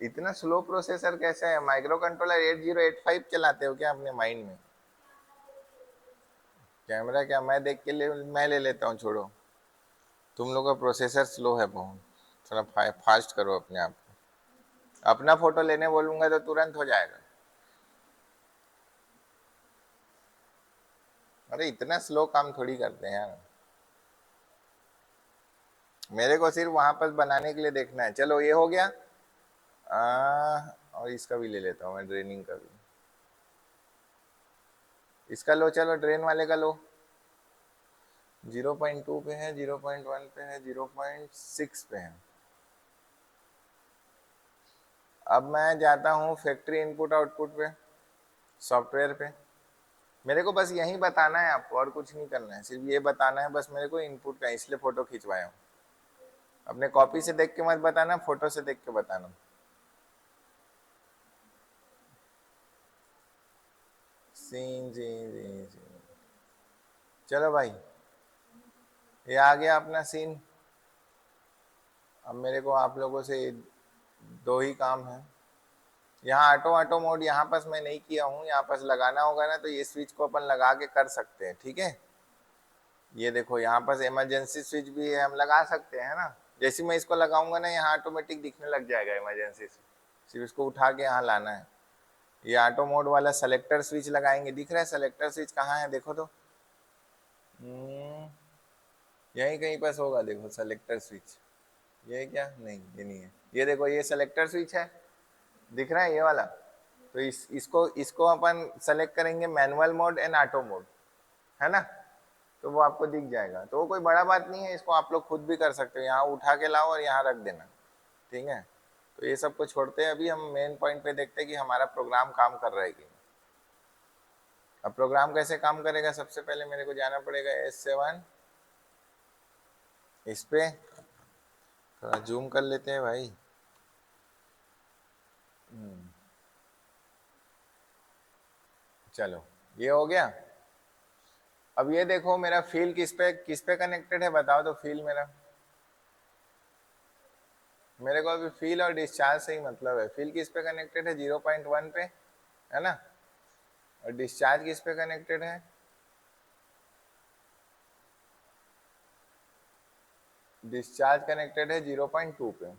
S1: इतना स्लो प्रोसेसर कैसे है, माइक्रो कंट्रोलर 8085 चलाते हो क्या अपने माइंड में। कैमरा क्या, मैं देख के मैं ले लेता हूँ, छोड़ो, तुम लोग का प्रोसेसर स्लो है बहुत, थोड़ा फास्ट करो अपने आप को। अपना फोटो लेने बोलूंगा तो तुरंत हो जाएगा। अरे इतना स्लो काम थोड़ी करते हैं यार, मेरे को सिर्फ वहां पर बनाने के लिए देखना है। चलो ये हो गया, और इसका भी ले लेता हूँ मैं, ड्रेनिंग का भी। इसका लो, चलो ड्रेन वाले का लो। 0.2 पे है, 0.1 पे है, 0.6 पे है। अब मैं जाता हूँ फैक्ट्री इनपुट आउटपुट पे, सॉफ्टवेयर पे। मेरे को बस यही बताना है आपको, और कुछ नहीं करना है, सिर्फ ये बताना है बस मेरे को इनपुट का, इसलिए फोटो खिंचवाया हूँ। अपने कॉपी से देख के मत बताना, फोटो से देख के बताना। सीन जी जी जी, चलो भाई, ये आ गया अपना सीन। अब मेरे को आप लोगों से दो ही काम है। यहाँ ऑटो ऑटो मोड यहाँ पास मैं नहीं किया हूँ, यहाँ पास लगाना होगा ना, तो ये स्विच को अपन लगा के कर सकते हैं, ठीक है। ये देखो यहाँ पास इमरजेंसी स्विच भी है, हम लगा सकते हैं ना। जैसे मैं इसको लगाऊंगा ना, यहाँ ऑटोमेटिक दिखने लग जाएगा इमरजेंसी स्विच, सिर्फ इसको उठा के यहाँ लाना है। ये ऑटो मोड वाला सेलेक्टर स्विच लगाएंगे, दिख रहा है सेलेक्टर स्विच कहाँ है देखो तो, यहीं कहीं पास होगा, देखो सेलेक्टर स्विच, ये क्या, नहीं ये नहीं है, ये देखो ये सेलेक्टर स्विच है, दिख रहा है ये वाला। तो इसको इसको अपन सेलेक्ट करेंगे manual mode and auto mode, है ना, तो वो आपको दिख जाएगा। तो वो कोई बड़ा बात नहीं है, इसको आप लोग खुद भी कर सकते हो, यहाँ उठा के लाओ और यहाँ रख देना, ठीक है। तो ये सब को छोड़ते हैं, अभी हम मेन पॉइंट पे देखते हैं कि हमारा प्रोग्राम काम कर रहा है कि नहीं। अब प्रोग्राम कैसे काम करेगा, सबसे पहले मेरे को जाना पड़ेगा S7, इस पे थोड़ा जूम कर लेते हैं भाई। चलो ये हो गया। अब ये देखो मेरा फील किस पे कनेक्टेड है बताओ तो, फील मेरे को अभी फील और डिस्चार्ज से ही मतलब है। फील किस पे कनेक्टेड है, 0.1 पे, है ना, और डिस्चार्ज किस पे कनेक्टेड है, डिस्चार्ज कनेक्टेड है 0.2 पे,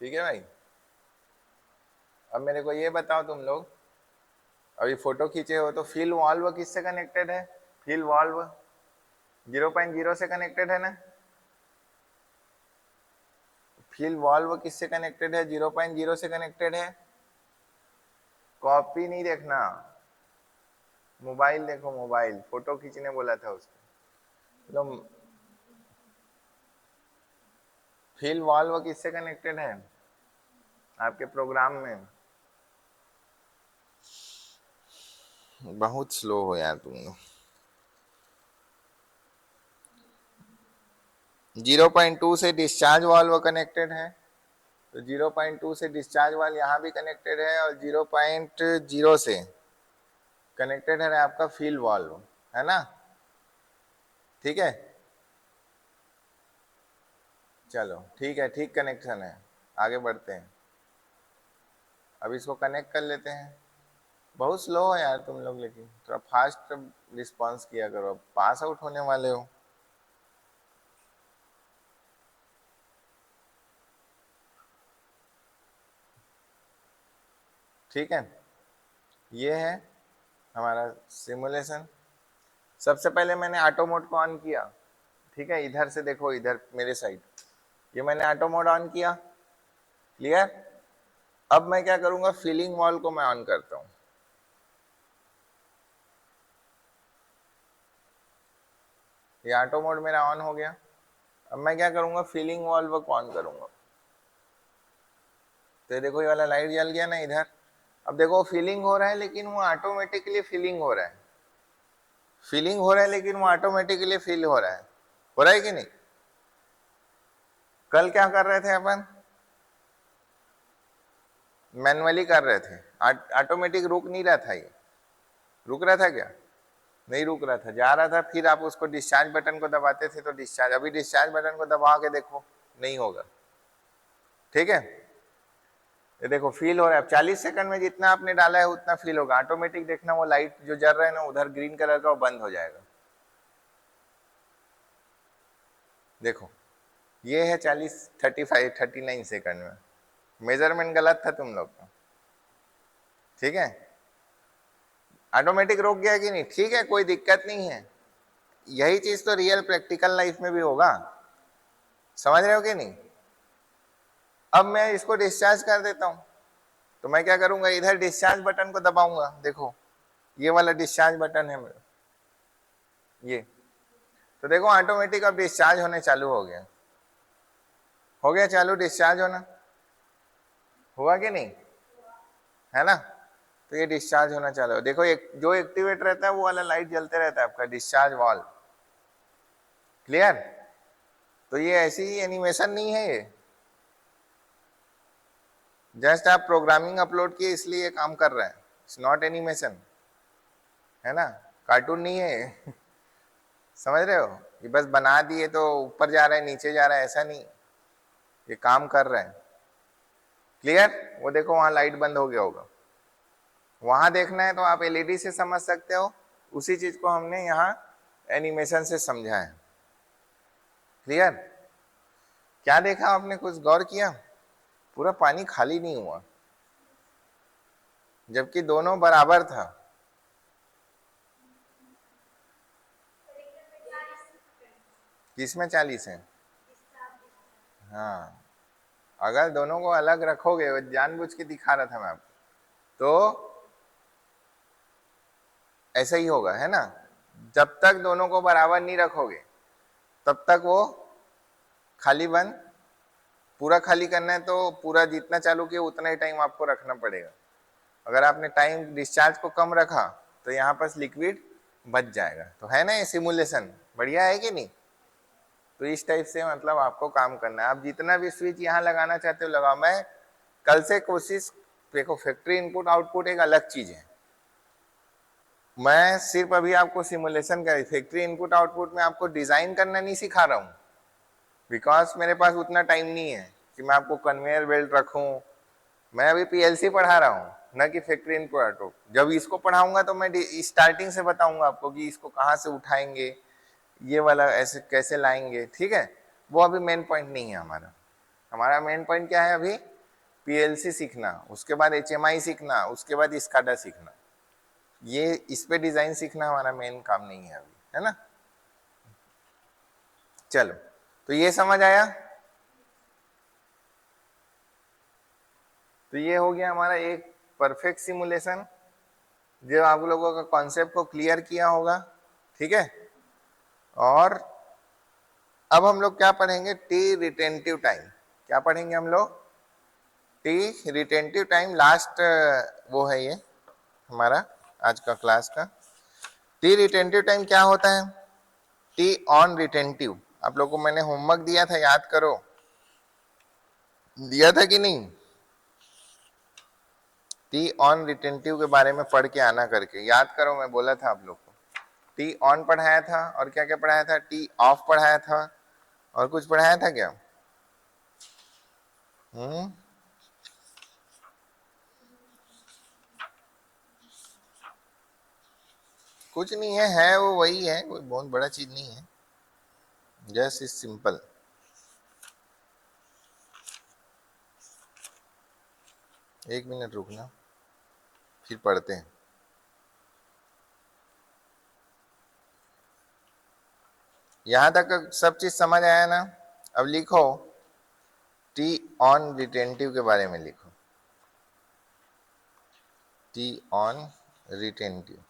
S1: ठीक है भाई। अब मेरे को ये बताओ तुम लोग, अभी फोटो खींचे हो तो फील वाल्व किससे कनेक्टेड है, फील वाल्व 0.0 से कनेक्टेड है ना, फील वाल्व किससे कनेक्टेड है, 0.0 से कनेक्टेड है। कॉपी नहीं देखना, मोबाइल देखो, मोबाइल फोटो खींचने बोला था उसको। तो फील वाल्व किससे कनेक्टेड है आपके प्रोग्राम में, बहुत स्लो हो यार तुम लोग। 0.2 से डिस्चार्ज वाल्व कनेक्टेड है, तो 0.2 से डिस्चार्ज वाल्व यहाँ भी कनेक्टेड है, और 0.0 से कनेक्टेड है आपका फील वाल्व, है ना, ठीक है। चलो ठीक है, ठीक कनेक्शन है, आगे बढ़ते हैं। अब इसको कनेक्ट कर लेते हैं। बहुत स्लो है यार तुम लोग, लेकिन थोड़ा फास्ट रिस्पॉन्स किया करो, अब पास आउट होने वाले हो। ठीक है, ये है हमारा सिमुलेशन। सबसे पहले मैंने ऑटो मोड को ऑन किया, ठीक है, इधर से देखो, इधर मेरे साइड, ये मैंने ऑटो मोड ऑन किया, क्लियर। अब मैं क्या करूंगा, फीलिंग वॉल को मैं ऑन करता हूं, ये ऑटो मोड मेरा ऑन हो गया। अब मैं क्या करूंगा, फीलिंग वॉल्व को ऑन करूंगा, तो ये देखो ये वाला लाइट जल गया ना इधर। अब देखो फीलिंग हो रहा है, लेकिन वो ऑटोमेटिकली फीलिंग हो रहा है, फीलिंग हो रहा है लेकिन वो ऑटोमेटिकली फील हो रहा है कि नहीं। कल क्या कर रहे थे अपन, मैनुअली कर रहे थे, ऑटोमेटिक रुक नहीं रहा था, ये रुक रहा था क्या, नहीं रुक रहा था, जा रहा था, फिर आप उसको डिस्चार्ज बटन को दबाते थे तो डिस्चार्ज, अभी डिस्चार्ज बटन को दबा के देखो नहीं होगा, ठीक है। ये देखो फील हो रहा है, अब 40 सेकंड में जितना आपने डाला है उतना फील होगा ऑटोमेटिक। देखना वो लाइट जो जल रहा है ना उधर ग्रीन कलर का, वो बंद हो जाएगा। देखो ये है 40, 35, 39 सेकंड में, मेजरमेंट गलत था तुम लोग का, ठीक है। ऑटोमेटिक रोक गया कि नहीं, ठीक है, कोई दिक्कत नहीं है। यही चीज तो रियल प्रैक्टिकल लाइफ में भी होगा, समझ रहे हो कि नहीं। अब मैं इसको डिस्चार्ज कर देता हूं, तो मैं क्या करूंगा, इधर डिस्चार्ज बटन को दबाऊंगा, देखो ये वाला डिस्चार्ज बटन है मेरा, ये, तो देखो ऑटोमेटिक अब डिस्चार्ज होने चालू हो गया चालू डिस्चार्ज होना, हुआ कि नहीं, है ना। तो ये डिस्चार्ज होना चालू है, देखो एक जो एक्टिवेट रहता है वो वाला लाइट जलते रहता है आपका डिस्चार्ज वाल्व, क्लियर। तो ये ऐसी ही एनिमेशन नहीं है, ये जस्ट आप प्रोग्रामिंग अपलोड किए इसलिए ये काम कर रहा है, इट्स नॉट एनिमेशन, है ना, कार्टून नहीं है समझ रहे हो, ये बस बना दिए तो ऊपर जा रहा है नीचे जा रहा है, ऐसा नहीं, ये काम कर रहा है, क्लियर। वो देखो वहां लाइट बंद हो गया होगा, वहां देखना है तो आप एलईडी से समझ सकते हो, उसी चीज को हमने यहाँ एनिमेशन से समझा है, क्लियर। क्या देखा आपने, कुछ गौर किया, पूरा पानी खाली नहीं हुआ, जबकि दोनों बराबर था। किसमें 40 है? हाँ, अगर दोनों को अलग रखोगे, वो जानबूझ के दिखा रहा था मैं आपको, तो ऐसा ही होगा, है ना। जब तक दोनों को बराबर नहीं रखोगे तब तक वो खाली बंद, पूरा खाली करना है तो पूरा जितना चालू किया उतना ही टाइम आपको रखना पड़ेगा। अगर आपने टाइम डिस्चार्ज को कम रखा तो यहाँ पर लिक्विड बच जाएगा। तो है ना ये सिमुलेशन, बढ़िया है कि नहीं। तो इस टाइप से मतलब आपको काम करना है। आप जितना भी स्विच यहाँ लगाना चाहते हो लगाओ। मैं कल से कोशिश, देखो फैक्ट्री इनपुट आउटपुट एक अलग चीज है, मैं सिर्फ अभी आपको सिमुलेशन का, फैक्ट्री इनपुट आउटपुट में आपको डिजाइन करना नहीं सिखा रहा हूँ, बिकॉज मेरे पास उतना टाइम नहीं है कि मैं आपको कन्वेयर बेल्ट रखूं। मैं अभी पीएलसी पढ़ा रहा हूँ, न कि फैक्ट्री इनपुट आउटपुट। जब इसको पढ़ाऊंगा तो मैं स्टार्टिंग से बताऊंगा आपको कि इसको कहाँ से उठाएंगे, ये वाला ऐसे कैसे लाएंगे, ठीक है। वो अभी मेन पॉइंट नहीं है हमारा। हमारा मेन पॉइंट क्या है अभी? पीएलसी सीखना, उसके बाद एचएमआई सीखना, उसके बाद स्काडा सीखना। ये इस पे डिजाइन सीखना हमारा मेन काम नहीं है अभी, है ना। चलो, तो ये समझ आया। तो ये हो गया हमारा एक परफेक्ट सिमुलेशन, जो आप लोगों का कॉन्सेप्ट को क्लियर किया होगा, ठीक है। और अब हम लोग क्या पढ़ेंगे? T retentive time. क्या पढ़ेंगे हम लोग? T retentive time. लास्ट वो है ये हमारा आज का क्लास का। टी रिटेंटिव टाइम क्या होता है? T on retentive. आप लोगों को मैंने होमवर्क दिया था, याद करो, दिया था कि नहीं? टी ऑन रिटेंटिव के बारे में पढ़ के आना करके, याद करो, मैं बोला था आप लोग को। टी ऑन पढ़ाया था और क्या क्या पढ़ाया था? टी ऑफ पढ़ाया था और कुछ पढ़ाया था क्या? कुछ नहीं है वो वही है, कोई बहुत बड़ा चीज नहीं है, जस्ट इज सिंपल। एक मिनट रुकना, फिर पढ़ते हैं। यहां तक सब चीज समझ आया ना? अब लिखो, टी ऑन रिटेंटिव के बारे में लिखो। T on retentive.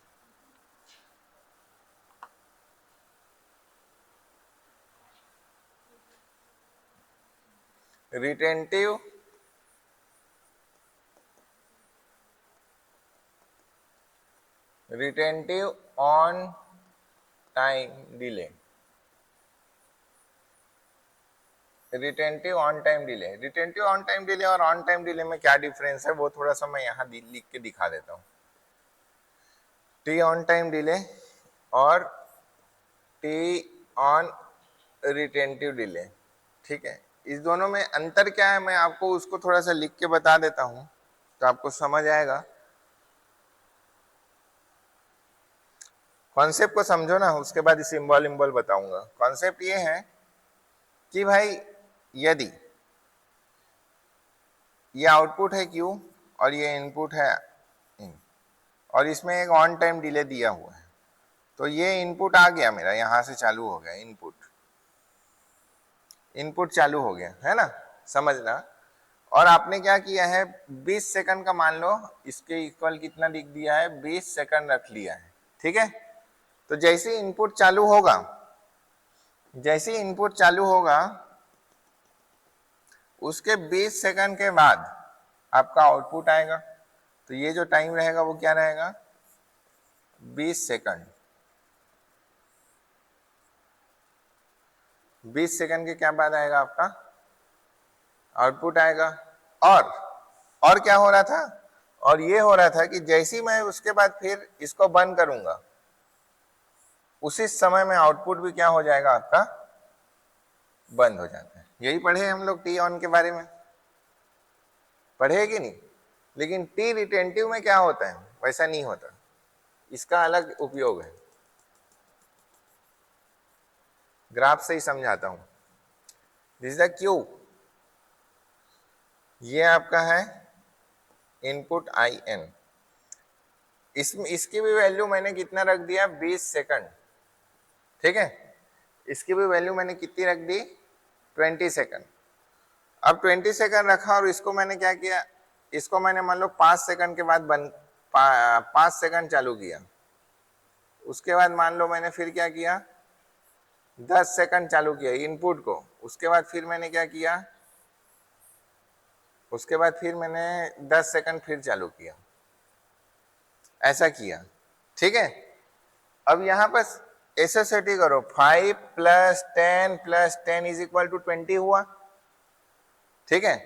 S1: Retentive retentive on time delay. Retentive on time delay. Retentive on time delay और ऑन टाइम डिले में क्या डिफरेंस है वो थोड़ा सा मैं यहाँ लिख के दिखा देता हूँ। टी ऑन टाइम डिले और टी ऑन रिटेंटिव डिले, ठीक है। इस दोनों में अंतर क्या है मैं आपको उसको थोड़ा सा लिख के बता देता हूँ तो आपको समझ आएगा। कॉन्सेप्ट को समझो ना, उसके बाद सिंबल इम्बल बताऊंगा। कॉन्सेप्ट ये है कि भाई यदि ये आउटपुट है Q और ये इनपुट है इन, और इसमें एक ऑन टाइम डिले दिया हुआ है, तो ये इनपुट आ गया मेरा, यहां से चालू हो गया इनपुट, इनपुट चालू हो गया, है ना, समझना। और आपने क्या किया है, 20 सेकंड का मान लो, इसके इक्वल कितना लिख दिया है, 20 सेकंड रख लिया है, ठीक है। तो जैसे इनपुट चालू होगा, जैसे इनपुट चालू होगा उसके 20 सेकंड के बाद आपका आउटपुट आएगा। तो ये जो टाइम रहेगा वो क्या रहेगा? 20 सेकंड। 20 सेकंड के क्या बाद आएगा आपका आउटपुट आएगा। और क्या हो रहा था? और ये हो रहा था कि जैसे ही मैं उसके बाद फिर इसको बंद करूंगा, उसी समय में आउटपुट भी क्या हो जाएगा आपका, बंद हो जाता है। यही पढ़े हम लोग टी ऑन के बारे में, पढ़े कि नहीं? लेकिन टी रिटेंटिव में क्या होता है, वैसा नहीं होता, इसका अलग उपयोग है। ग्राफ से ही समझाता हूं। दिस इज द क्यू, ये आपका है इनपुट आई एन, इसकी भी वैल्यू मैंने कितना रख दिया, 20 सेकंड, ठीक है। इसकी भी वैल्यू मैंने कितनी रख दी, 20 सेकंड। अब 20 सेकंड रखा और इसको मैंने क्या किया, इसको मैंने मान लो 5 सेकंड के बाद 5 सेकंड चालू किया। उसके बाद मान लो मैंने फिर क्या किया, 10 सेकंड चालू किया इनपुट को। उसके बाद फिर मैंने क्या किया, उसके बाद फिर मैंने 10 सेकंड फिर चालू किया, ऐसा किया, ठीक है। अब यहाँ पर एसोसिएटी करो, 5 + 10 + 10 = 20 हुआ, ठीक है।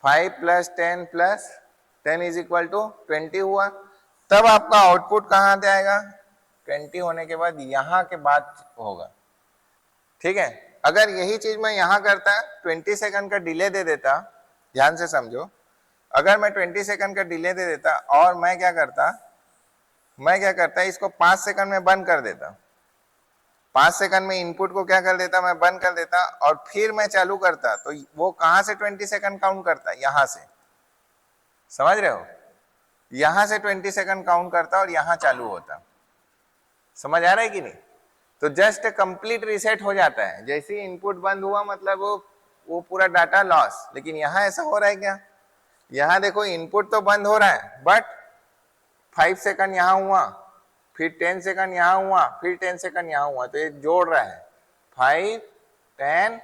S1: 5 + 10 + 10 = 20 हुआ। तब आपका आउटपुट कहाँ आ जाएगा, 20 होने के बाद यहाँ के बाद होगा, ठीक है। अगर यही चीज मैं यहाँ करता, 20 सेकंड का डिले दे देता, ध्यान से समझो, अगर मैं 20 सेकंड का डिले दे देता और मैं क्या करता, इसको 5 सेकंड में बंद कर देता, 5 सेकंड में इनपुट को क्या कर देता, मैं बंद कर देता और फिर मैं चालू करता, तो वो कहां से 20 सेकंड काउंट करता, यहां से, समझ रहे हो, यहां से 20 सेकंड काउंट करता और यहां चालू होता। समझ आ रहा है कि नहीं? तो जस्ट कंप्लीट रीसेट हो जाता है, जैसे ही इनपुट बंद हुआ मतलब वो पूरा डाटा लॉस। लेकिन यहाँ ऐसा हो रहा है क्या, यहाँ देखो इनपुट तो बंद हो रहा है, बट 5 सेकंड यहाँ हुआ, फिर 10 सेकंड यहाँ हुआ, फिर 10 सेकंड यहाँ हुआ, तो ये जोड़ रहा है 5, 10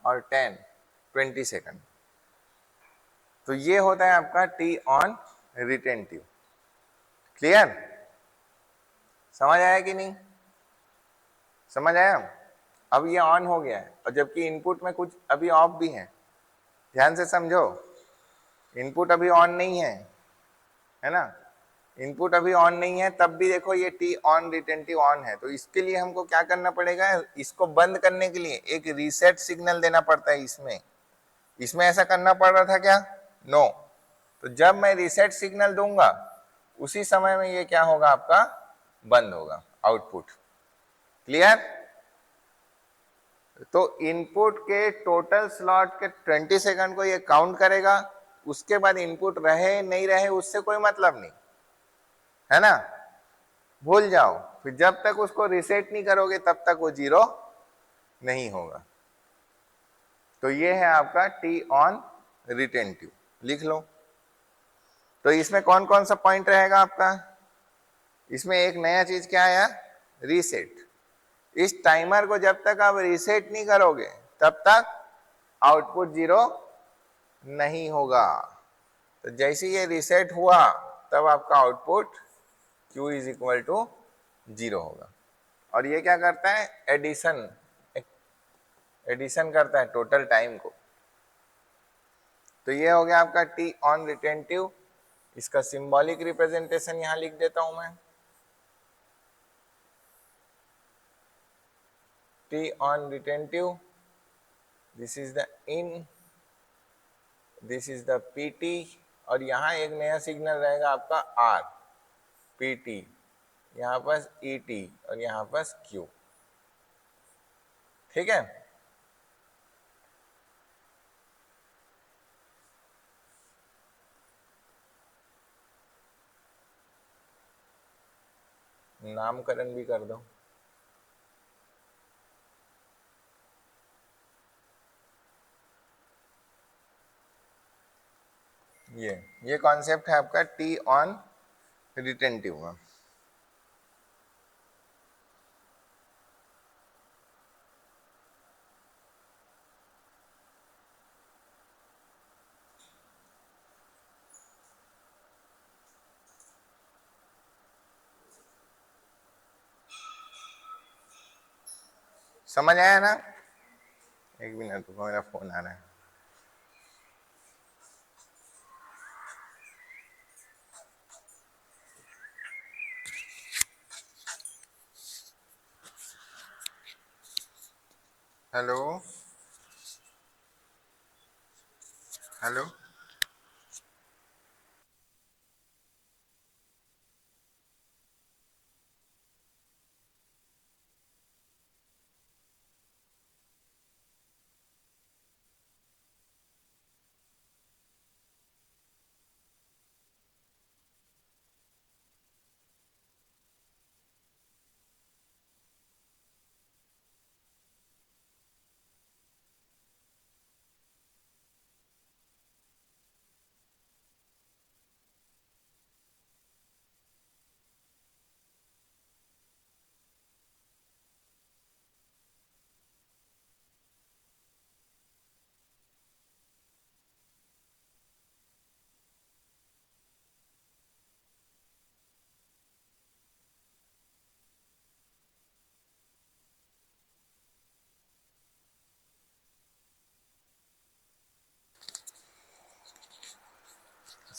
S1: और 10, 20 सेकंड। तो ये होता है आपका टी ऑन रिटेंटिव। क्लियर, समझ आया कि नहीं, समझ आया? अब ये ऑन हो गया है और जबकि इनपुट में कुछ अभी ऑफ भी है, ध्यान से समझो, इनपुट अभी ऑन नहीं है ना, इनपुट अभी ऑन नहीं है, तब भी देखो ये टी ऑन रिटेंटिव ऑन है। तो इसके लिए हमको क्या करना पड़ेगा, इसको बंद करने के लिए एक रीसेट सिग्नल देना पड़ता है। इसमें ऐसा करना पड़ रहा था क्या, नो। तो जब मैं रीसेट सिग्नल दूंगा उसी समय में ये क्या होगा, आपका बंद होगा आउटपुट। क्लियर? तो इनपुट के टोटल स्लॉट के 20 सेकंड को ये काउंट करेगा, उसके बाद इनपुट रहे नहीं रहे उससे कोई मतलब नहीं, है ना, भूल जाओ। फिर जब तक उसको रीसेट नहीं करोगे तब तक वो 0 नहीं होगा। तो ये है आपका टी ऑन रिटेंटिव, लिख लो। तो इसमें कौन कौन सा पॉइंट रहेगा आपका, इसमें एक नया चीज क्या आया, रीसेट। इस टाइमर को जब तक आप रीसेट नहीं करोगे तब तक आउटपुट 0 नहीं होगा। तो जैसे ये रीसेट हुआ तब आपका आउटपुट Q = 0 होगा। और ये क्या करता है, एडिशन करता है टोटल टाइम को। तो ये हो गया आपका टी ऑन रिटेंटिव। इसका सिंबॉलिक रिप्रेजेंटेशन यहां लिख देता हूं मैं, T on retentive, this is the in, this is the PT, और यहाँ एक नया सिग्नल रहेगा आपका आर, पीटी, यहाँ पर ईटी और यहाँ पर क्यू, ठीक है। नामकरण भी कर दो। ये कॉन्सेप्ट है आपका टी ऑन रिटेंटिव में। समझ आया ना? एक मिनट रुको, मेरा फोन आ रहा है। हेलो हेलो,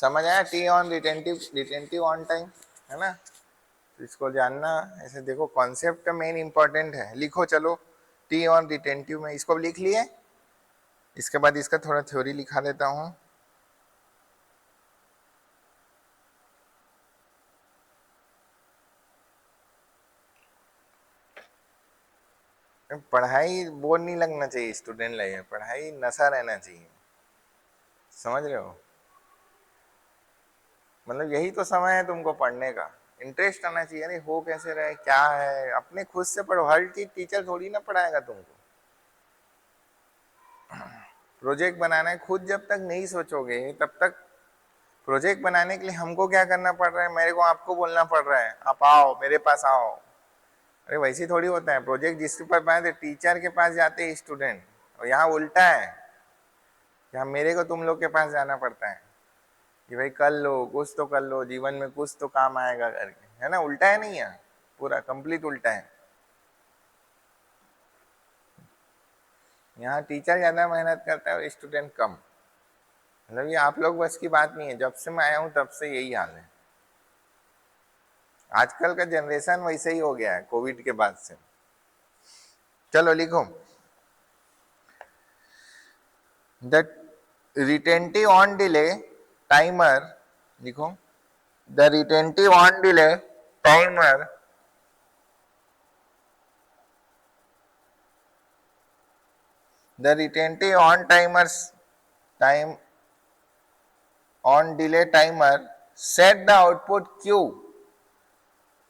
S1: समझ आया? T on retentive, retentive on time, है ना? तो इसको जानना, ऐसे देखो कॉन्सेप्ट मेन इंपॉर्टेंट है। लिखो चलो, टी ऑन रिटेंटिव में इसको लिख लिए, इसके बाद इसका थोड़ा थ्योरी लिखा देता हूँ। पढ़ाई बोर नहीं लगना चाहिए स्टूडेंट लाइफ में, पढ़ाई नशा रहना चाहिए, समझ रहे हो? मतलब यही तो समय है तुमको पढ़ने का, इंटरेस्ट आना चाहिए। अरे हो कैसे रहे, क्या है, अपने खुद से पढ़ो। हर चीज टीचर थोड़ी ना पढ़ाएगा तुमको। प्रोजेक्ट बनाना है खुद, जब तक नहीं सोचोगे तब तक। प्रोजेक्ट बनाने के लिए हमको क्या करना पड़ रहा है, मेरे को आपको बोलना पड़ रहा है आप आओ मेरे पास आओ। अरे वैसे थोड़ी होता है। प्रोजेक्ट जिसके पास पाए टीचर के पास जाते हैं स्टूडेंट, और यहाँ उल्टा है, यहाँ मेरे को तुम लोग के पास जाना पड़ता है कि भाई कर लो, कुछ तो कर लो, जीवन में कुछ तो काम आएगा करके, है ना? उल्टा है नहीं, यहाँ पूरा कंप्लीट उल्टा है। यहाँ टीचर ज्यादा मेहनत करता है और स्टूडेंट कम। मतलब ये आप लोग बस की बात नहीं है, जब से मैं आया हूँ तब से यही हाल है। आजकल का जनरेशन वैसे ही हो गया है कोविड के बाद से। चलो लिखो, the retentive on delay timer, लिखो the retentive on delay timer the retentive on timers time on delay timer set the output q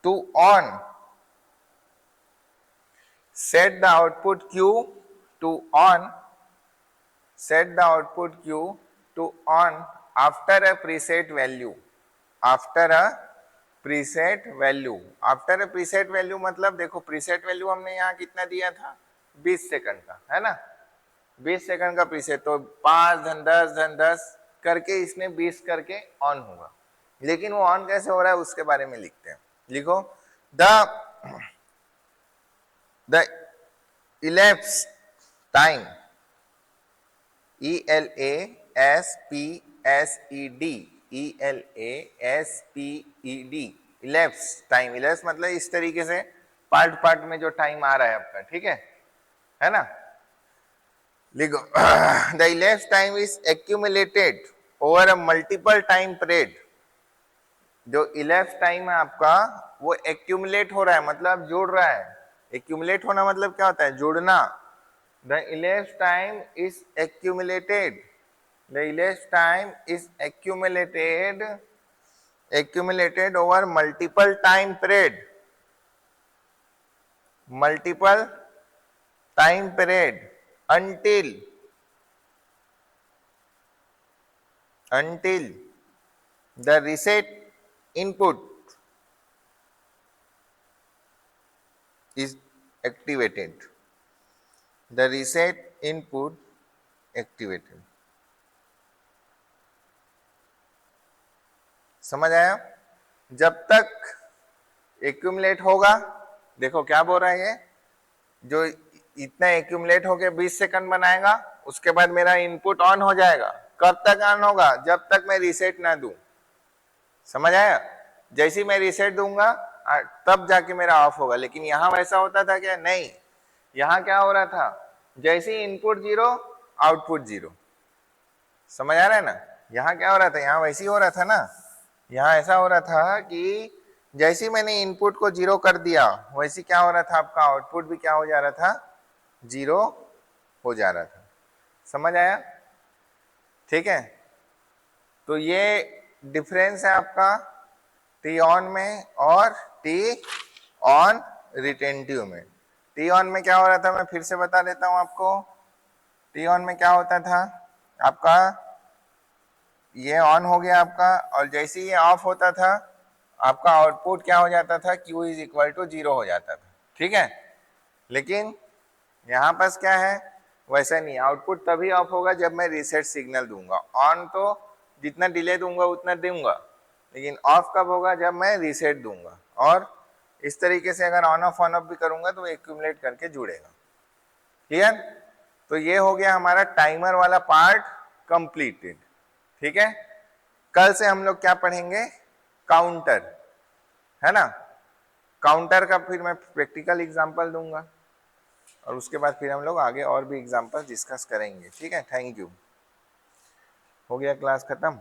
S1: to on, set the output q to on, set the output q to on after a preset value, after a preset value, after a preset value मतलब देखो preset value हमने यहाँ कितना दिया था, 20 second का, है ना? 20 सेकंड का प्रीसेट, तो 5 धन 10 धन 10 करके इसने 20 करके ऑन होगा। लेकिन वो ऑन कैसे हो रहा है उसके बारे में लिखते हैं। लिखो the elapsed time, ELASPSED, elapsed time, elapsed मतलब इस तरीके से पार्ट पार्ट में जो टाइम आ रहा है आपका, ठीक है ना? लिखो the elapsed time is accumulated over a multiple time period। जो elapsed टाइम है आपका वो accumulate हो रहा है, मतलब जुड़ रहा है। accumulate होना मतलब क्या होता है, जुड़ना। the elapsed time is accumulated, the elapsed time is accumulated over multiple time period, multiple time period until the reset input is activated, the reset input activated। समझ आया? जब तक एक्यूमुलेट होगा, देखो क्या बोल रहा है ये, जो इतना एक्यूमुलेट होके 20 सेकंड बनाएगा, उसके बाद मेरा इनपुट ऑन हो जाएगा। कब तक ऑन होगा, जब तक मैं रीसेट ना दूं। समझ आया? जैसे मैं रीसेट दूंगा तब जाके मेरा ऑफ होगा। लेकिन यहाँ वैसा होता था क्या, नहीं, यहाँ क्या हो रहा था, जैसे इनपुट 0 आउटपुट 0। समझ आ रहा है ना? यहाँ क्या हो रहा था, यहाँ वैसे ही हो रहा था ना। यहाँ ऐसा हो रहा था कि जैसे मैंने इनपुट को 0 कर दिया, वैसे क्या हो रहा था, आपका आउटपुट भी क्या हो जा रहा था, 0 हो जा रहा था। समझ आया? ठीक है, तो ये डिफरेंस है आपका टी ऑन में और टी ऑन रिटेंटिव में। टी ऑन में क्या हो रहा था, मैं फिर से बता देता हूं आपको। टी ऑन में क्या होता था आपका, ये ऑन हो गया आपका, और जैसे ये ऑफ होता था आपका आउटपुट क्या हो जाता था, Q इज इक्वल टू 0 हो जाता था। ठीक है, लेकिन यहाँ पास क्या है, वैसा नहीं। आउटपुट तभी ऑफ होगा जब मैं रीसेट सिग्नल दूंगा। ऑन तो जितना डिले दूंगा उतना दूंगा, लेकिन ऑफ कब होगा, जब मैं रीसेट दूंगा। और इस तरीके से अगर ऑन ऑफ भी करूंगा तो एक्यूमुलेट करके जुड़ेगा। क्लियर? तो ये हो गया हमारा टाइमर वाला पार्ट कंप्लीटेड। ठीक है, कल से हम लोग क्या पढ़ेंगे, काउंटर, है ना। काउंटर का फिर मैं प्रैक्टिकल एग्जांपल दूंगा और उसके बाद फिर हम लोग आगे और भी एग्जांपल डिस्कस करेंगे, ठीक है। Thank you. हो गया क्लास खत्म।